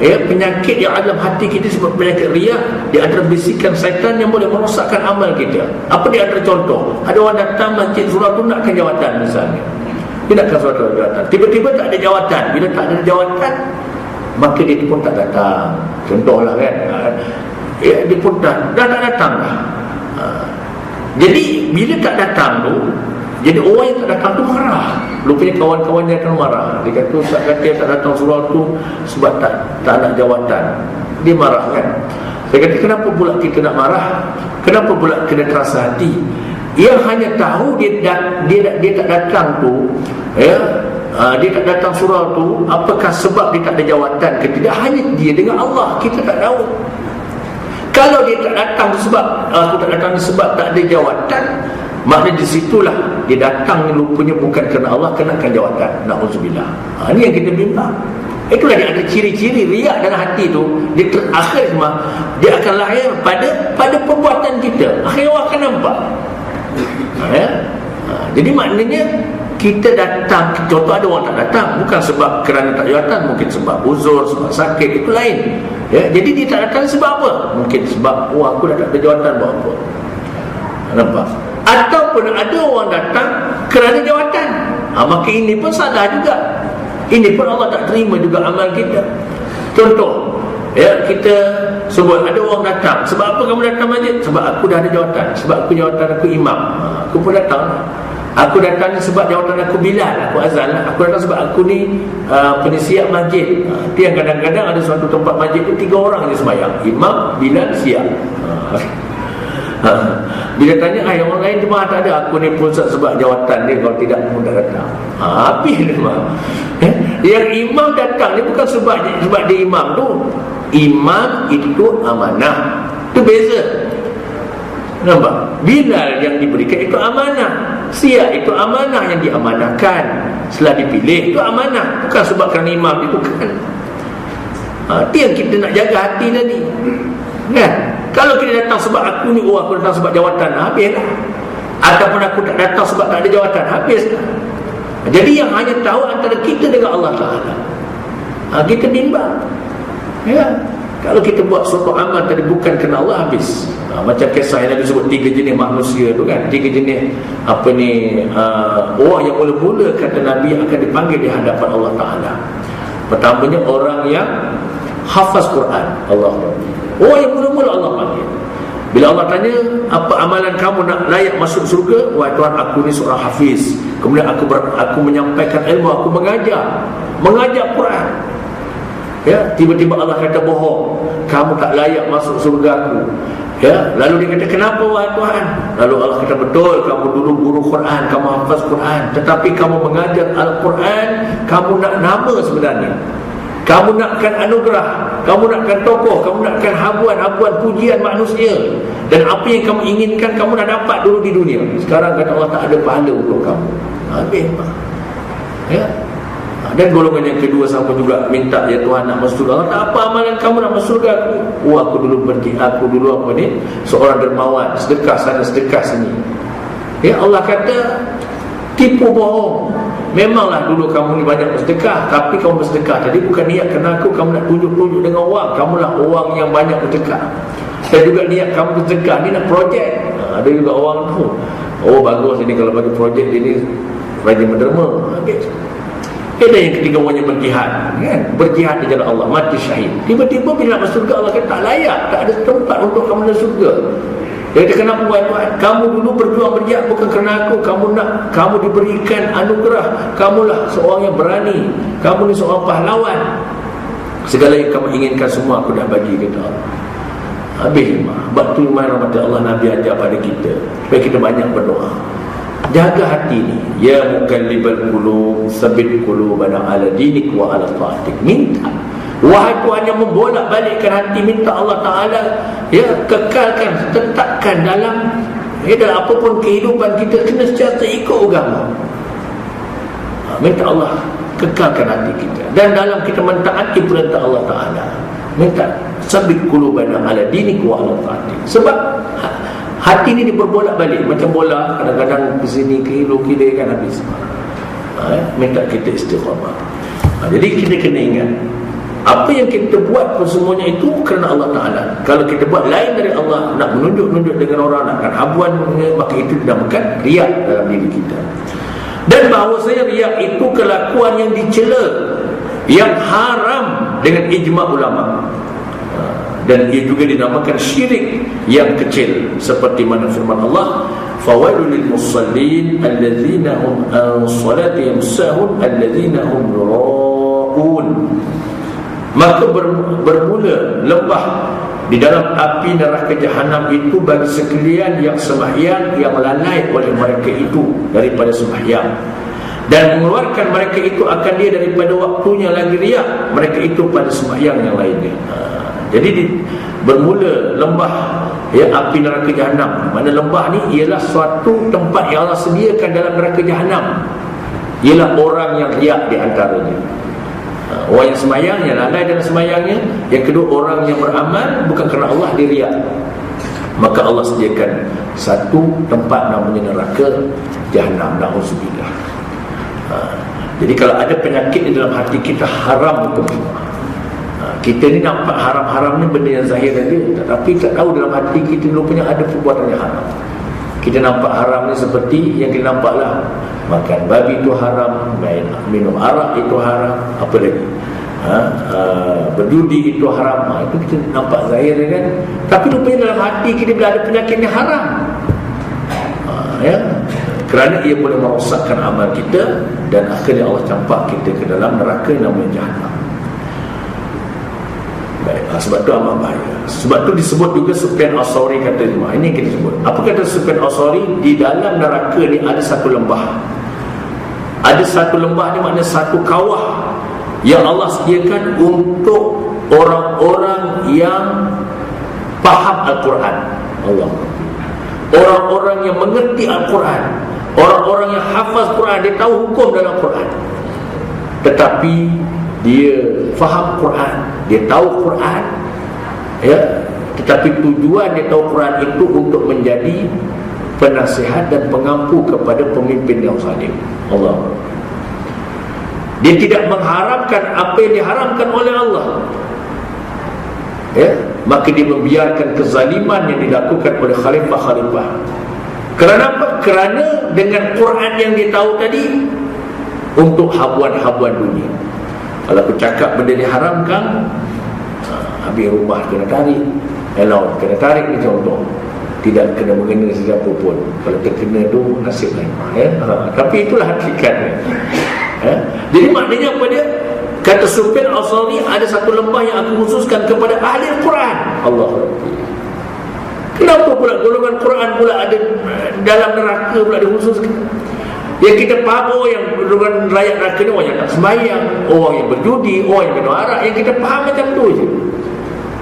penyakit yang ada dalam hati kita sebab penyakit riya. Dia antara bisikan syaitan yang boleh merosakkan amal kita. Apa dia antara contoh? Ada orang datang masjid surau tu nakkan jawatan misalnya. Dia nakkan suatu jawatan. Tiba-tiba tak ada jawatan. Bila tak ada jawatan, maka dia pun tak datang. Contohlah kan. Dia pun tak datang lah. Jadi bila tak datang tu, jadi orang yang tak datang tu marah. Rupanya kawan-kawannya akan marah. Dia kata Ustaz kata yang tak datang surau tu sebab tak nak jawatan. Dia marah kan. Saya kata kenapa pula kita nak marah? Kenapa pula kena terasa hati? Yang hanya tahu dia tak datang tu, ya, dia tak datang surau tu, apakah sebab dia tak ada jawatan ke tidak? Hanya dia dengan Allah, kita tak tahu. Kalau dia tak datang sebab aku tak datang sebab tak ada jawatan, maknanya di situlah dia datang rupanya bukan kerana Allah, kenakan jawatan. Na'udzubillah. Ini yang kita bimbang. Itulah dia ada ciri-ciri riak dalam hati tu. Dia terakhir semua, dia akan lahir pada perbuatan kita. Akhir orang akan nampak. Ya? Jadi maknanya kita datang, contoh ada orang tak datang bukan sebab kerana tak jawatan, mungkin sebab uzur, sebab sakit, itu lain, ya. Jadi dia tak datang sebab apa? Mungkin sebab aku dah tak ada jawatan, buat apa? Nampak? Ataupun ada orang datang kerana jawatan, maka ini pun salah juga. Ini pun Allah tak terima juga amal kita. Contoh, ya, kita sebut ada orang datang, sebab apa kamu datang masjid? Sebab aku dah ada jawatan, sebab aku jawatan aku imam. Aku pun datang. Aku datang sebab jawatan aku Bilal, aku azan lah. Aku datang sebab aku ni penisiap masjid. Itu yang kadang-kadang ada suatu tempat masjid tu 3 orang je sembahyang, imam, Bilal, siap. Bila tanya, yang orang lain jemaah tak ada, aku ni pun sebab jawatan dia, kalau tidak pun dah datang. Habis dia. Yang imam datang ni bukan sebab dia imam tu. Imam itu amanah, itu beza. Nampak? Bilal yang diberikan itu amanah, siap itu amanah yang diamanahkan. Setelah dipilih itu amanah, bukan sebab kerana imam itu, bukan. Itu yang kita nak jaga hati tadi, kan? Kalau kita datang sebab aku ni, aku datang sebab jawatan, habislah. Ataupun aku tak datang sebab tak ada jawatan, habislah. Jadi yang hanya tahu antara kita dengan Allah Ta'ala. Kita bimbang, ya. Kalau kita buat suatu amal tadi bukan kerana Allah, habis. Macam kisah yang disebut 3 jenis manusia tu kan, 3 jenis orang yang mula-mula kata Nabi akan dipanggil di hadapan Allah Ta'ala. Pertamanya orang yang hafaz Quran. Allah, orang yang mula-mula Allah panggil. Bila Allah tanya, apa amalan kamu nak layak masuk surga? Wahai Tuhan, aku ni seorang hafiz. Kemudian aku menyampaikan ilmu, aku mengajar Quran. Ya, tiba-tiba Allah kata bohong, kamu tak layak masuk surga aku. Ya, lalu dia kata, kenapa wahai Tuhan? Lalu Allah kata, betul, kamu dulu guru Quran, kamu hafaz Quran, tetapi kamu mengajar Al-Quran, kamu nak nama sebenarnya, kamu nakkan anugerah, kamu nakkan tokoh, kamu nakkan habuan pujian manusia, dan apa yang kamu inginkan kamu dah dapat dulu di dunia. Sekarang kata Allah, tak ada pahala untuk kamu. Habis. Ya. Dan golongan yang kedua sama juga, minta, ya Tuhan nak masuk surga. Tak apa amalan kamu nak masuk surga aku? Aku dulu seorang dermawan, sedekah sana sedekah sini. Ya, Allah kata tipu bohong. Memanglah dulu kamu ni banyak bersedekah, tapi kamu bersedekah tadi bukan niat kerana aku, kamu nak tunjuk-tunjuk dengan orang, kamulah orang yang banyak bersedekah. Dan juga niat kamu bersedekah ni nak projek. Ada juga orang tu, oh bagus ini kalau bagi projek ini rajin menderma. Habis. Ada yang ketiga, orang yang berjihad, kan? Berjihad di jalan Allah, mati syahid. Tiba-tiba bila masuk surga, Allah kata tak layak, tak ada tempat untuk kamu dalam surga. Dia kata, kenapa wahai Tuhan? Kamu dulu berjuang berjihad bukan kerana aku, kamu diberikan anugerah, kamulah seorang yang berani, kamu ni seorang pahlawan. Segala yang kamu inginkan semua aku dah bagi, kata Allah. Habis. Waktu rahmat Allah Nabi ajar pada kita supaya kita banyak berdoa. Jaga hati ni. Ya mukallibal qulub, tsabbit qulubana ala dinik wa ala ta'atik. Minta, wahai Tuhan yang membolak-balikkan hati, minta Allah Ta'ala, ya, kekalkan, tetapkan dalam apapun kehidupan kita, kena sentiasa ikut agama. Minta Allah kekalkan hati kita, dan dalam kita mentaati perintah Allah Ta'ala, minta tsabbit qulubana ala dinik wa ala ta'atik. Sebab hati ni diperbolak-balik macam bola, kadang-kadang ke sini ke kiri kan habis. Minta kita istiqamah. Jadi kita kena ingat, apa yang kita buat pun semuanya itu kerana Allah Ta'ala. Kalau kita buat lain dari Allah, nak menunjuk-nunjuk dengan orang, nakkan habuan, maka itu dinamakan riak dalam diri kita. Dan bahawasanya riak itu kelakuan yang dicela, yang haram dengan ijma' ulama. Dan ia juga dinamakan syirik yang kecil, seperti mana firman Allah, fawailul lil musallin allazina hum an salatihim sahun allazina hum yura'un. Maka bermula lembah di dalam api neraka jahanam itu bagi sekalian yang sembahyang yang lalai oleh mereka itu daripada sembahyang, dan mengeluarkan mereka itu akan dia daripada waktunya lagi riak mereka itu pada sembahyang yang lainnya. Jadi bermula lembah, ya, api neraka jahanam. Mana lembah ni ialah suatu tempat yang Allah sediakan dalam neraka jahanam. Ialah orang yang riak di antaranya. Orang yang semayang, yang lalai dalam semayangnya. Yang kedua, orang yang beramal bukan kerana Allah, dia riak. Maka Allah sediakan satu tempat namanya neraka jahanam. Na'udzubillah. Jadi kalau ada penyakit di dalam hati kita, haram hukum semua. Kita ni nampak haram-haram ni benda yang zahir saja, tetapi tak tahu dalam hati kita rupanya ada perbuatan yang haram. Kita nampak haram ni seperti yang kita nampak lah, makan babi itu haram, minum arak itu haram, apa lagi, berjudi itu haram. Itu kita nampak zahir kan, tapi rupanya dalam hati kita bila ada penyakit yang haram, ya, kerana ia boleh merosakkan amal kita, dan akhirnya Allah campak kita ke dalam neraka yang namanya jahanam. Baik, sebab tu amat bahaya. Sebab tu disebut juga Sufyan As-Sauri kata, ini yang kita sebut. Apa kata Sufyan As-Sauri? Di dalam neraka ni ada satu lembah. Ada satu lembah ni maknanya satu kawah yang Allah sediakan untuk orang-orang yang faham Al-Quran. Allah. Orang-orang yang mengerti Al-Quran, orang-orang yang hafaz Quran, dia tahu hukum dalam Quran, tetapi dia faham Quran, dia tahu Quran, ya, tetapi tujuan dia tahu Quran itu untuk menjadi penasihat dan pengampu kepada pemimpin yang zalim. Allah. Dia tidak mengharamkan apa yang diharamkan oleh Allah. maka dia membiarkan kezaliman yang dilakukan oleh khalifah-khalifah. Kerana apa? Kerana dengan Quran yang dia tahu tadi, untuk habuan-habuan dunia. Kalau aku cakap benda ni haramkan, habis rumah kena tarik, allowance kena tarik, ni contoh. Tidak kena mengena sesiapa pun. Kalau terkena tu nasib lain. Tapi itulah hakikatnya. Jadi maknanya apa dia? Kata Sufyan Al-Thawri, ada satu lembah yang aku khususkan kepada ahli Al-Quran. Allah. Kenapa pula golongan Quran pula ada dalam neraka pula dikhususkan? Yang kita faham, yang golongan rakyat neraka ni orang yang tak sembahyang, orang yang berjudi, orang yang minum arak. Yang kita faham macam tu je.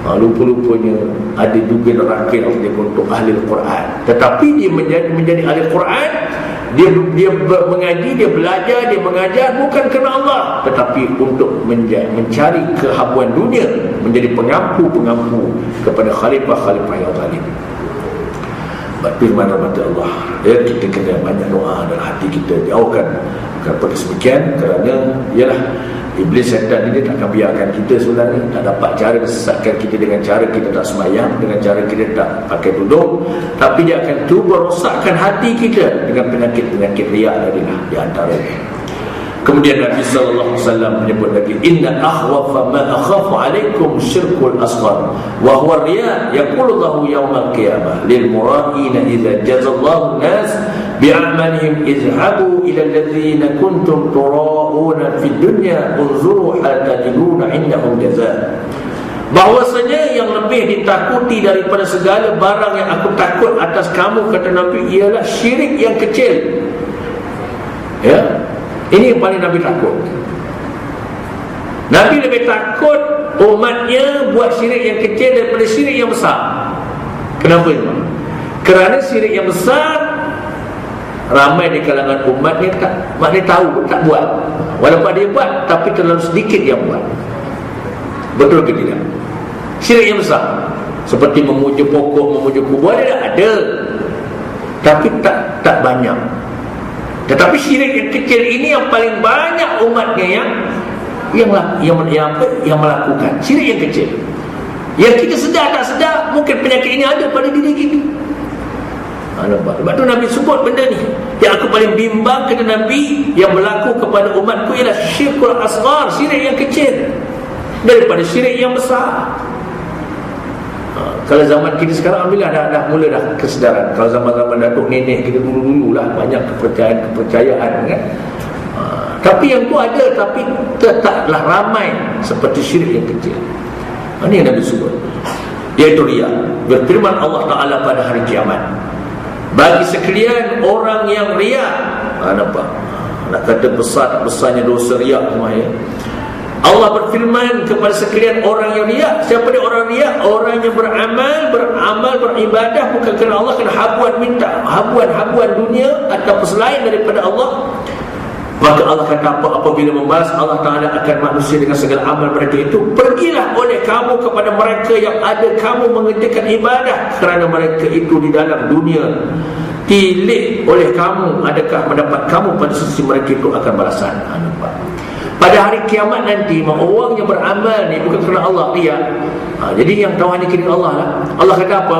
Lupa-lupanya ada juga neraka yang untuk ahli Al-Quran. Tetapi dia menjadi ahli Al-Quran, dia mengaji, dia belajar, dia mengajar bukan kerana Allah, tetapi untuk mencari kehabuan dunia, menjadi pengampu-pengampu kepada khalifah-khalifah yang zalim. Firman Allah, kita kena banyak doa dalam hati kita, jauhkan kepada semikian. Kerana ialah iblis, syaitan ni dia tak akan biarkan kita sebenarnya. Tak dapat cara sesatkan kita dengan cara kita tak sembahyang, dengan cara kita tak pakai tudung. Tapi dia akan cuba rosakkan hati kita dengan penyakit-penyakit riak tadilah di antaranya. Kemudian Nabi SAW menyebut lagi, inna akhwafa ma akhafu alaikum syirkul asghar wa huwa riya yaqulullahu yawmal qiyamah lil mura'ina idza jazallahu nas bi'amalihim izhabu ila alladhina kuntum tura'una fid dunya unzuru hal tajiduna indahum jazaa. Bahwasanya yang lebih ditakuti daripada segala barang yang aku takut atas kamu, kata Nabi, ialah syirik yang kecil. Ini yang paling Nabi takut. Nabi lebih takut umatnya buat syirik yang kecil daripada syirik yang besar. Kenapa itu? Kerana syirik yang besar ramai di kalangan umatnya maknanya tahu, tak buat. Walaupun dia buat, tapi terlalu sedikit yang buat. Betul ke tidak? Syirik yang besar seperti memuja pokok, memuja kubur, ada, tapi tak banyak. Tetapi syirik yang kecil ini yang paling banyak umatnya yang melakukan syirik yang kecil. Yang kita sedar tak sedar, mungkin penyakit ini ada pada diri kita. Sebab tu Nabi sebut benda ni. Yang aku paling bimbang kata Nabi, yang berlaku kepada umatku ialah syirkul asghar, syirik yang kecil, daripada syirik yang besar. Kalau zaman kita sekarang, alhamdulillah dah mula dah kesedaran. Kalau zaman-zaman datuk nenek kita dulu-dulu lah, banyak kepercayaan kan. Tapi yang tu ada, tapi tetaplah ramai seperti syirik yang kecil. Ini yang Nabi sebut, iaitu riya. Berfirman Allah Ta'ala pada hari kiamat, bagi sekalian orang yang riya, nampak? Nak kata besar tak besarnya dosa riya semua ya. Allah berfirman kepada sekalian orang yang riak. Siapa dia orang riak? Orang yang beramal, beribadah bukan kerana Allah, kerana habuan dunia atau selain daripada Allah. Maka Allah kata apabila membalas, Allah Ta'ala akan manusia dengan segala amal mereka itu, pergilah oleh kamu kepada mereka yang ada kamu mengerjakan ibadah kerana mereka itu di dalam dunia. Tilik oleh kamu, adakah mendapat kamu pada sisi mereka itu akan balasan. Nampak? Pada hari kiamat nanti, orang yang beramal ni bukan kerana Allah, riak. Jadi yang tahu hanya kerana Allah lah. Allah kata apa?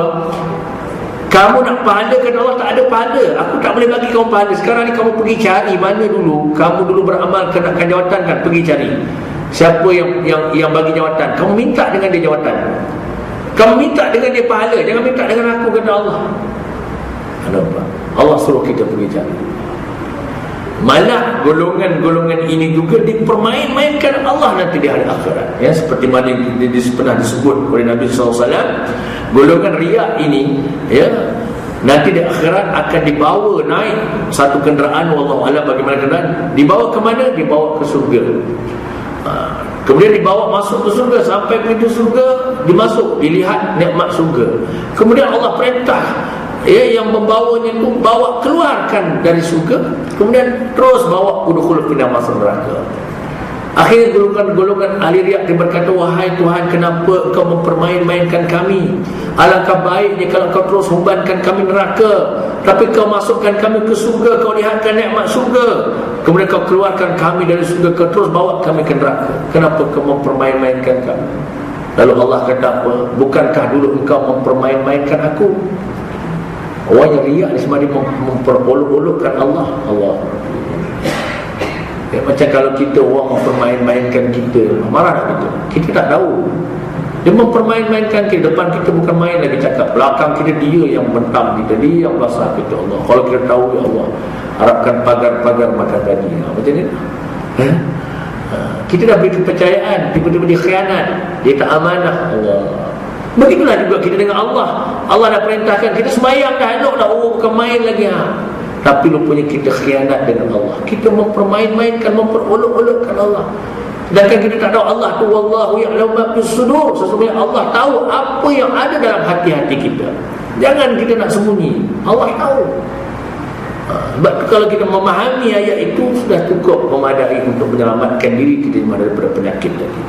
Kamu nak pahala kerana Allah, tak ada pahala. Aku tak boleh bagi kamu pahala. Sekarang ni kamu pergi cari mana dulu. Kamu dulu beramal kenakan jawatan kan, pergi cari siapa yang bagi jawatan. Kamu minta dengan dia jawatan. Kamu minta dengan dia pahala. Jangan minta dengan aku, kata Allah. Kenapa? Allah suruh kita pergi cari. Malah golongan-golongan ini juga dipermain-mainkan Allah nanti di hari akhirat. Ya, seperti mana yang pernah disebut oleh Nabi SAW, golongan riak ini, ya, nanti di akhirat akan dibawa naik satu kenderaan, wallahu a'lam bagaimana kenderaan, dibawa ke mana? Dibawa ke surga. Kemudian dibawa masuk ke surga, sampai pintu surga, dimasuk, dilihat nikmat surga. Kemudian Allah perintah, yang membawanya itu bawa keluarkan dari surga, kemudian terus bawa udkhul finnar, masuk neraka. Akhirnya golongan ahli riak dia berkata, wahai Tuhan, kenapa kau mempermain-mainkan kami? Alangkah baiknya kalau kau terus humbankan kami neraka, tapi kau masukkan kami ke surga, kau lihatkan nikmat surga, kemudian kau keluarkan kami dari surga, kau terus bawa kami ke neraka. Kenapa kau mempermain-mainkan kami? Lalu Allah kata apa? Bukankah dulu engkau mempermain-mainkan aku? Orang yang riak ni sebenarnya memperolok-olokkan Allah. Macam kalau kita orang mempermain-mainkan kita, marah tak kita? Kita tak tahu. Dia mempermain-mainkan kita. Depan kita bukan main lagi cakap, belakang kita dia yang bentang kita, dia yang basah kita. Allah, kalau kita tahu, ya Allah, harapkan pagar-pagar mata tadi. Macam ni kita dah beri kepercayaan, tiba-tiba dia khianat, dia tak amanah. Allah, begitulah juga kita dengan Allah. Allah dah perintahkan kita sembahyang dah, elok dah, bukan main lagi. Tapi rupanya kita khianat dengan Allah. Kita mempermain-mainkan, memperolok-olokkan Allah. Sedangkan kita tak tahu Allah tu, wallahu ya'lamu ma fis sudur. Sesungguhnya Allah tahu apa yang ada dalam hati-hati kita. Jangan kita nak sembunyi, Allah tahu. Sebab kalau kita memahami ayat itu, sudah cukup memadai untuk menyelamatkan diri kita daripada penyakit tadi.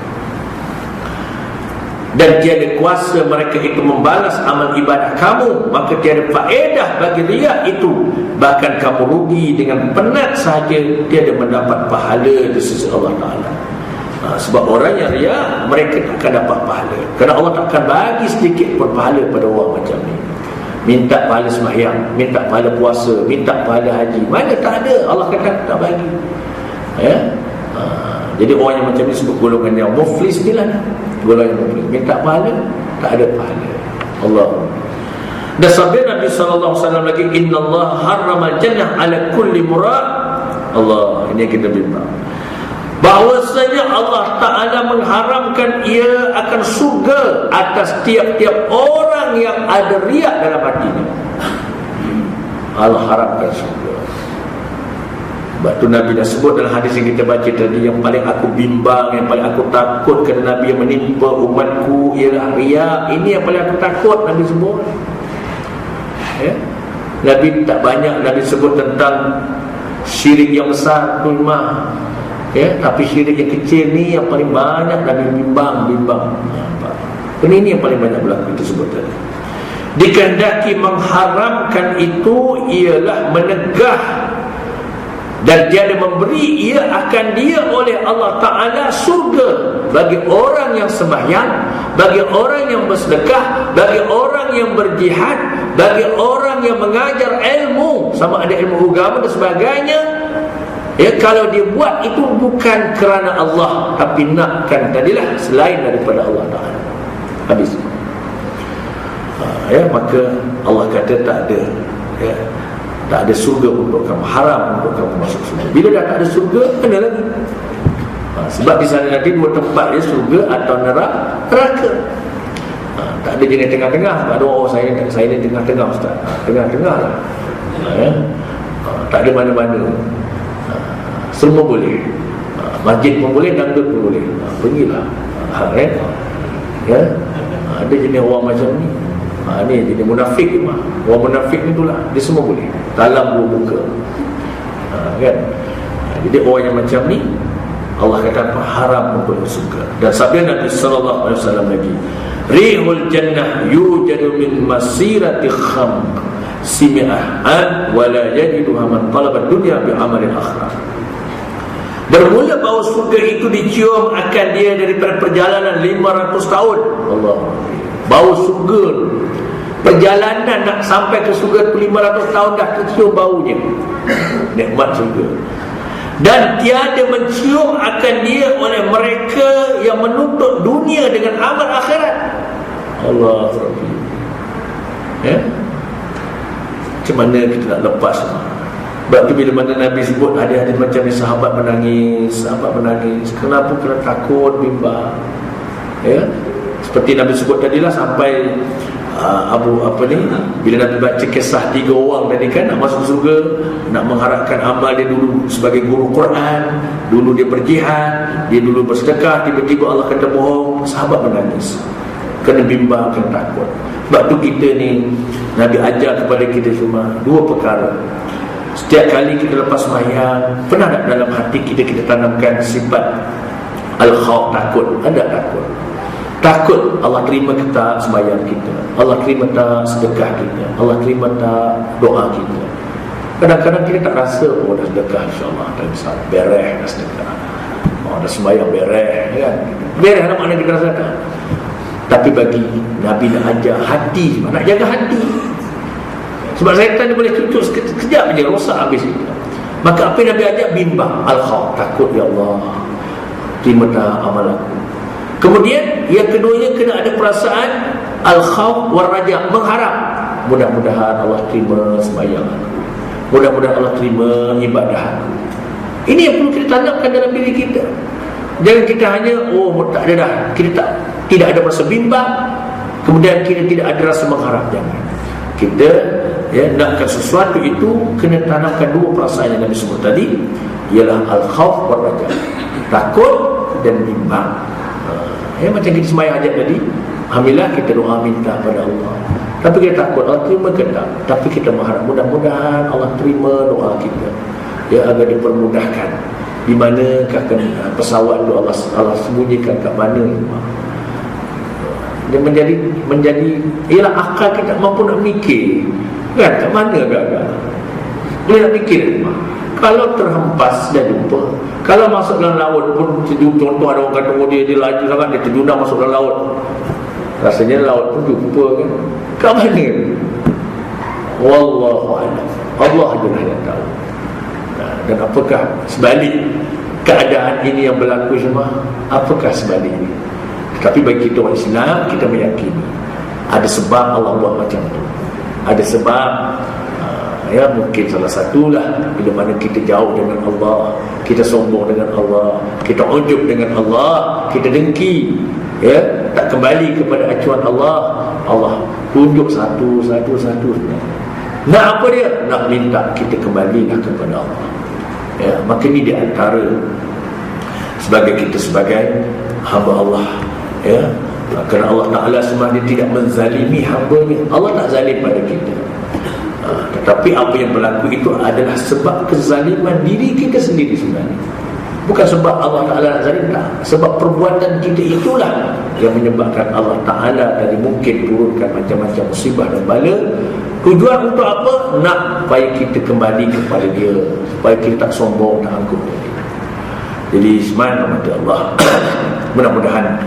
Dan tiada kuasa mereka itu membalas amal ibadah kamu, maka tiada faedah bagi riak itu. Bahkan kamu rugi dengan penat sahaja, tiada mendapat pahala di sisi Allah Ta'ala. Sebab orang yang riak, mereka tak akan dapat pahala, kerana Allah tak akan bagi sedikit pun pahala pada orang macam ni. Minta pahala sembahyang, minta pahala puasa, minta pahala haji, mana tak ada. Allah kata tak bagi. Jadi orang yang macam ni sebut golongan yang muflis ni lah. Golongan yang muflis, minta pahala, tak ada pahala. Allah. Dan sabda Nabi SAW lagi, Inna Allah harramal jannah ala kulli murad. Allah, ini yang kita bimbang, bahawasanya Allah Ta'ala mengharamkan ia akan surga atas tiap-tiap orang yang ada riak dalam hatinya. Allah haramkan surga. Sebab tu Nabi dah sebut dalam hadis yang kita baca tadi, yang paling aku bimbang, yang paling aku takut kerana Nabi yang menimpa umatku ialah riak. Ini yang paling aku takut, Nabi sebut. Nabi tak banyak Nabi sebut tentang syirik yang besar tu mah. Tapi syirik yang kecil ni yang paling banyak Nabi bimbang. Ini yang paling banyak berlaku, kita sebut tadi. Dikehendaki mengharamkan itu ialah menegah dan tiada memberi ia akan dia oleh Allah Ta'ala surga bagi orang yang sembahyang, bagi orang yang bersedekah, bagi orang yang berjihad, bagi orang yang mengajar ilmu, sama ada ilmu agama dan sebagainya. Kalau dia buat itu bukan kerana Allah, tapi nakkan tadilah selain daripada Allah Ta'ala. Habis. Maka Allah kata tak ada, tak ada surga untuk kamu, haram untuk kamu masuk surga. Bila dah tak ada surga, mana lagi? Sebab di sana nanti dua tempat dia, surga atau neraka. Tak ada jenis tengah-tengah. Ada orang saya ni tengah-tengah Ustaz. Tengah-tengah lah. Tak ada mana-mana. Semua boleh. Masjid pun boleh, dangdut pun boleh. Pergilah. Ada jenis orang macam ni. Ni jenis munafik ni mah. Orang munafik ni itulah, dia semua boleh. Dalam dua muka. Kan? Jadi orang yang macam ni, Allah kata haram untuk surga. Dan sabda Nabi sallallahu alaihi wasallam lagi, rihul jannah yujadu min masirati khamsimi'ah wa la yajiduha man talaba dunya bi amalin akhirah. Bermula bau surga itu dicium akan dia daripada perjalanan 500 tahun. Allah. Bau surga, perjalanan nak sampai ke surga 500 tahun dah tercium baunya. Nikmat surga. Dan tiada mencium akan dia oleh mereka yang menuntut dunia dengan amal akhirat. Allah. Macam mana kita nak lepas? Sebab tu bila mana Nabi sebut hadis-hadis macam ni, sahabat menangis. Kenapa? Kerana takut, bimbang. Seperti Nabi sebut tadilah, sampai bila Nabi baca kisah 3 orang tadi kan, nak masuk surga, nak mengharapkan amal dia dulu sebagai guru Quran, dulu dia berjihad, dia dulu bersedekah, tiba-tiba Allah kata bohong, sahabat menangis. Kena bimbang, kena takut. Sebab tu kita ni, Nabi ajar kepada kita semua 2 perkara. Setiap kali kita lepas sembahyang, pernah tak dalam hati kita tanamkan sifat al-khawf, takut? Ada takut? Takut Allah terima ke tak sembahyang kita, Allah terima tak sedekah kita, Allah terima tak doa kita. Kadang-kadang kita tak rasa, dah sedekah insyaAllah, dah bisa bereh, dah sedekah, dah sembahyang bereh, kan? Bereh apa makna kita rasakan? Tapi bagi Nabi nak ajar hati, nak jaga hati. Sebab syaitan dia boleh tutup sekejap je, rosak habis. Maka apa yang Nabi ajak? Bimbang, al-khawf, takut, ya Allah, terima tak amal aku. Kemudian yang keduanya kena ada perasaan al-khawf wal raja, mengharap mudah-mudahan Allah terima sembahyang aku, mudah-mudahan Allah terima ibadah aku. Ini yang perlu kita tanamkan dalam diri kita. Jangan kita hanya tak ada dah, kita tidak ada rasa bimbang, kemudian kita tidak ada rasa mengharap. Jangan. Kita nakkan sesuatu itu kena tanamkan dua perasaan yang Nabi sebut tadi, ialah al-khawf wal raja, takut dan bimbang. Macam kita sembahyang hajat tadi, alhamdulillah kita doa minta pada Allah, tapi kita takut Allah terima ke tak. Tapi kita mengharap mudah-mudahan Allah terima doa kita, agar dipermudahkan. Di manakah pesawat itu Allah sembunyikan kat mana? Dia menjadi ialah akal kita mampu nak mikir, kan, kat mana agak-agak dia nak mikir. Kalau terhempas dan jumpa, kalau masuk dalam laut pun, contoh ada orang kata dia laju sangat, dia terjunang masuk dalam laut, rasanya laut pun jumpa, kan, kat mana? Wallahu a'lam, Allah je yang tahu. Dan apakah sebalik keadaan ini yang berlaku semua? Apakah sebalik ini? Tapi bagi kita orang Islam, kita meyakini ada sebab Allah buat macam tu. Ada sebab, mungkin salah satulah bila mana kita jauh dengan Allah, kita sombong dengan Allah, kita ujub dengan Allah, kita dengki, tak kembali kepada acuan Allah. Allah tunjuk satu. Nak apa dia? Nak minta kita kembalilah kepada Allah. Maka ini di antara sebagai kita sebagai hamba Allah, kerana Allah Ta'ala sebenarnya tidak menzalimi hamba-Nya. Allah tak zalim pada kita, tetapi apa yang berlaku itu adalah sebab kezaliman diri kita sendiri sebenarnya. Bukan sebab Allah Ta'ala nak zalim, tak. Sebab perbuatan kita itulah yang menyebabkan Allah Ta'ala tadi mungkin turunkan macam-macam musibah dan bala. Tujuan untuk apa? Nak supaya kita kembali kepada Dia, supaya kita tak sombong, tak angkuh. Jadi semangat kepada Allah. Mudah-mudahan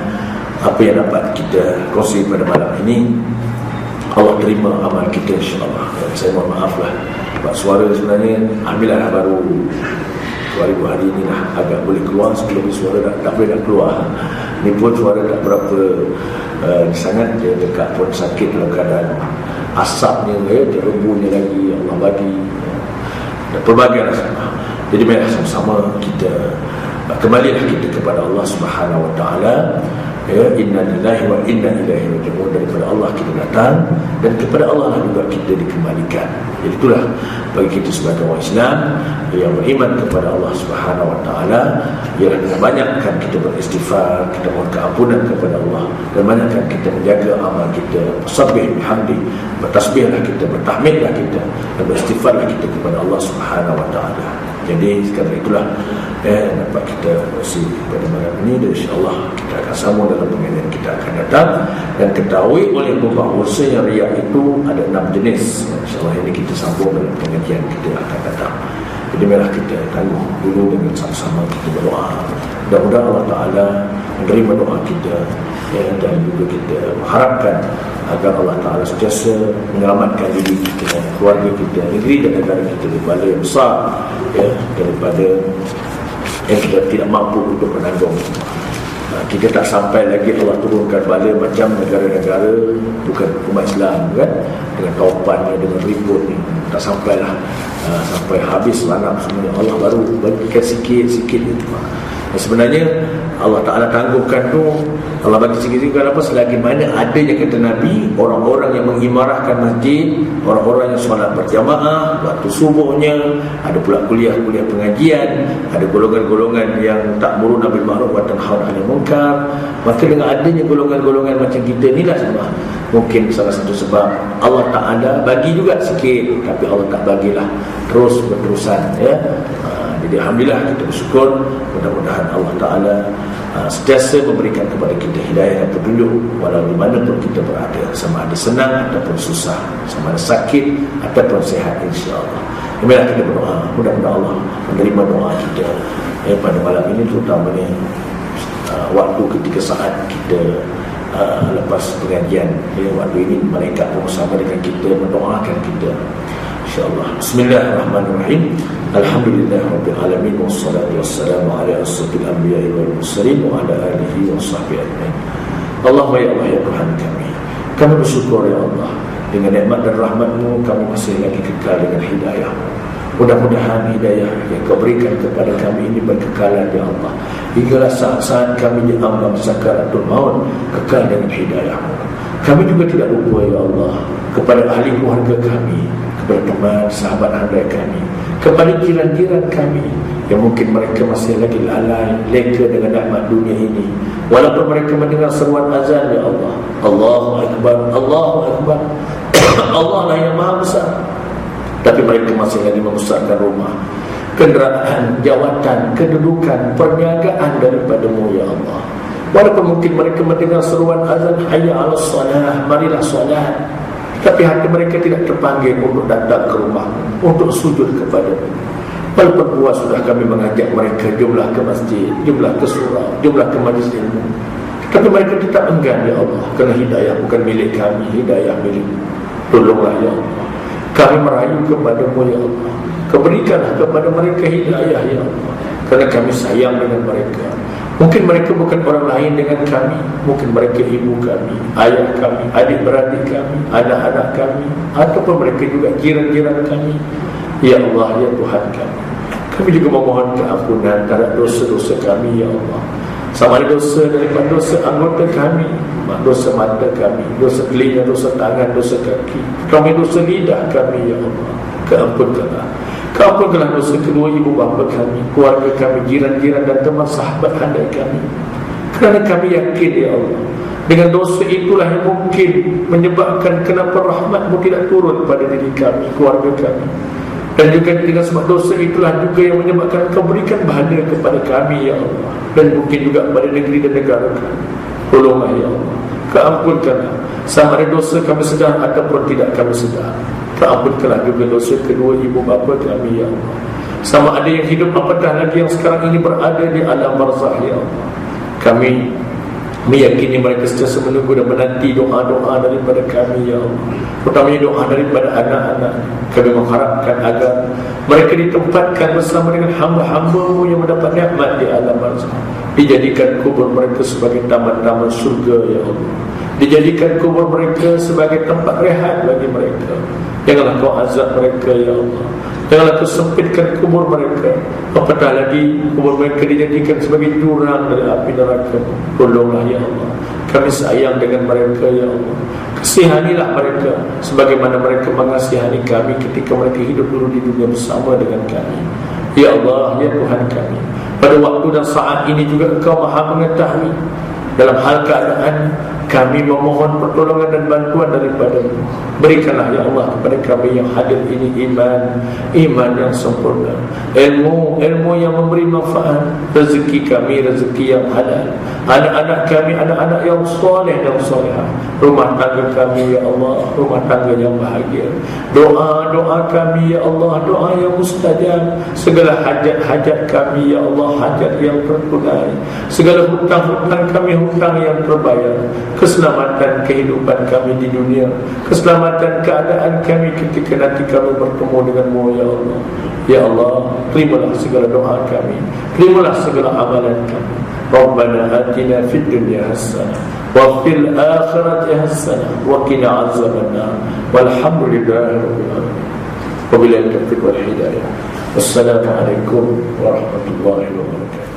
apa yang dapat kita kongsi pada malam ini Allah terima amal kita, insya-Allah. Saya mohon maaf lah sebab suara sebenarnya alhamdulillah baru 2000 hari ni lah agak boleh keluar. Sebelum suara tak boleh nak keluar. Ni pun suara tak berapa sangat, dia dekat pun sakit dalam keadaan asapnya, terrebunya lagi Allah bagi, dan pelbagai rasa. Jadi marilah sama-sama kita kembalilah kita kepada Allah Subhanahu Wa Taala. Inna lillahi wa inna ilaihi raji'un. Daripada Allah kita datang dan kepada Allah lah juga kita dikembalikan. Jadi itulah bagi kita sebagai orang Islam yang beriman kepada Allah Subhanahu Wa Taala, ialah dengan banyakkan kita beristighfar, kita mohon keampunan kepada Allah, dan banyakkan kita menjaga amal kita. Sabbih bihamdi, bertasbihlah kita, bertahmidlah kita, dan beristighfarlah kita kepada Allah Subhanahu Wa Taala. Jadi sekarang itulah dapat kita kongsi pada malam ini, dan insya-Allah kita akan sambung dalam pengajian kita akan datang. Dan ketahui oleh bahawasanya riak itu ada 6 jenis. Insya-Allah ini kita sambung dalam pengajian kita akan datang. Jadi marilah kita tangguh dulu dengan sama-sama kita berdoa. Mudah-mudahan Allah Ta'ala menerima doa kita, dan juga kita mengharapkan agar Allah Ta'ala sentiasa menyelamatkan diri kita, keluarga kita, negeri dan negara kita dari bala yang besar, daripada yang kita tidak mampu untuk menanggung. Kita tak sampai lagi Allah turunkan bala macam negara-negara bukan umat Islam, kan, dengan taupannya, dengan ributnya. Tak sampailah sampai habis lanap semuanya. Allah baru bagikan sikit-sikit itu. Sebenarnya Allah Ta'ala tangguhkan tu, Allah bagi sikit-sikit. Kenapa? Selagi mana adanya, kata Nabi, orang-orang yang mengimarahkan masjid, orang-orang yang solat berjamaah waktu subuhnya, ada pula kuliah-kuliah pengajian, ada golongan-golongan yang ta'muruna bil ma'ruf wa tanhauna 'anil munkar. Maka dengan adanya golongan-golongan macam kita ni lah semua, mungkin salah satu sebab Allah Ta'ala bagi juga sikit, tapi Allah tak bagilah terus berterusan, Jadi alhamdulillah kita bersyukur. Mudah-mudahan Allah Ta'ala sentiasa memberikan kepada kita hidayah dan petunjuk walau di mana pun kita berada, sama ada senang ataupun susah, sama ada sakit ataupun sihat, insya-Allah. Marilah kita berdoa, mudah-mudahan Allah menerima doa kita pada malam ini, terutamanya waktu ketika saat kita lepas pengajian waktu ini malaikat pun bersama dengan kita mendoakan kita, insya-Allah. Bismillahirrahmanirrahim. Alhamdulillahirabbil alamin wassalatu wassalamu ala asyrafil anbiya'i wal mursalin wa ala alihi washabbihi ajmain. Allahumma ya Allah ya Tuhan kami bersyukur ya Allah, dengan nikmat dan rahmat-Mu kami masih lagi kekal dengan hidayah-Mu. Mudah-mudahan hidayah yang Kau berikan kepada kami ini berkekalan ya Allah, hinggalah saat-saat kami di ambang sakaratul maut kekal dengan hidayah-Mu. Kami juga tidak lupa ya Allah kepada ahli keluarga kami, kepada teman, sahabat handai kami, kepada jiran-jiran kami yang mungkin mereka masih lagi lalai, leka dengan nikmat dunia ini, walaupun mereka mendengar seruan azan ya Allah, Allahu Akbar, Allahu Akbar, Allah lah yang maha besar, tapi mereka masih lagi membesarkan rumah, kenderaan, jawatan, kedudukan, perniagaan daripada-Mu ya Allah. Walaupun mungkin mereka mendengar seruan azan hayya 'alas salah, marilah salat, tapi hati mereka tidak terpanggil untuk datang ke rumah, untuk sujud kepada-Mu. Walaupun puas sudah kami mengajak mereka jumlah ke masjid, jumlah ke surau, jumlah ke majlis ilmu, tapi mereka tetap enggan ya Allah, kerana hidayah bukan milik kami, hidayah milik-Mu. Tolonglah ya Allah, kami merayu kepada-Mu ya Allah, Kau berikanlah kepada mereka hidayah ya Allah, kerana kami sayang dengan mereka. Mungkin mereka bukan orang lain dengan kami, mungkin mereka ibu kami, ayah kami, adik-beradik kami, anak-anak kami, ataupun mereka juga jiran-jiran kami. Ya Allah ya Tuhan kami juga memohon keampunan terhadap dosa-dosa kami ya Allah, sama ada dosa daripada dosa anggota kami, dosa mata kami, dosa telinga, dosa tangan, dosa kaki, kami dosa lidah kami ya Allah. Keampunkanlah dosa kedua ibu bapa kami, keluarga kami, jiran-jiran dan teman sahabat handai kami, kerana kami yakin ya Allah, dengan dosa itulah yang mungkin menyebabkan kenapa rahmat-Mu tidak turun pada diri kami, keluarga kami. Dan juga dengan sebab dosa itulah juga yang menyebabkan Kau berikan bahaya kepada kami ya Allah, dan mungkin juga kepada negeri dan negara kami. Tolonglah ya Allah, keampunkanlah sama ada dosa kami sedar ataupun tidak kami sedar. Keampunkanlah juga dosa kedua ibu bapa kami ya Allah, sama ada yang hidup apatah lagi yang sekarang ini berada di alam barzakh ya Allah. Kami meyakini mereka sentiasa menunggu dan menanti doa-doa daripada kami ya Allah, terutamanya doa daripada anak-anak. Kami mengharapkan agar mereka ditempatkan bersama dengan hamba-hamba-Mu yang mendapat nikmat di alam barzakh, dijadikan kubur mereka sebagai taman-taman surga ya Allah, dijadikan kubur mereka sebagai tempat rehat bagi mereka. Janganlah Kau azab mereka ya Allah, janganlah Kau sempitkan kubur mereka, apatah lagi kubur mereka dijadikan sebagai jurang dari api neraka. Tolonglah ya Allah, kami sayang dengan mereka ya Allah, kasihanilah mereka sebagaimana mereka mengasihani kami ketika mereka hidup dulu di dunia bersama dengan kami. Ya Allah ya Tuhan kami, pada waktu dan saat ini juga Engkau maha mengetahui. Dalam hal keadaan kami memohon pertolongan dan bantuan daripada-Mu. Berikanlah ya Allah kepada kami yang hadir ini iman yang sempurna, ilmu yang memberi manfaat, rezeki kami rezeki yang halal, anak-anak kami anak-anak yang soleh dan solehah, rumah tangga kami ya Allah rumah tangga yang bahagia, doa-doa kami ya Allah doa yang mustajab, segala hajat-hajat kami ya Allah hajat yang tertunai, segala hutang-hutang kami hutang yang terbayar, keselamatan kehidupan kami di dunia, keselamatan keadaan kami ketika nanti kami bertemu dengan-Mu ya Allah. Ya Allah, terimalah segala doa kami, terimalah segala amalan kami. Rabbana atina fid dunya hasanah wa fil akhirati hasanah wa qina azabannar. Walhamdulillahi rabbil alamin. Wabillahi taufiq wal hidayah. Wassalamu alaikum warahmatullahi wabarakatuh.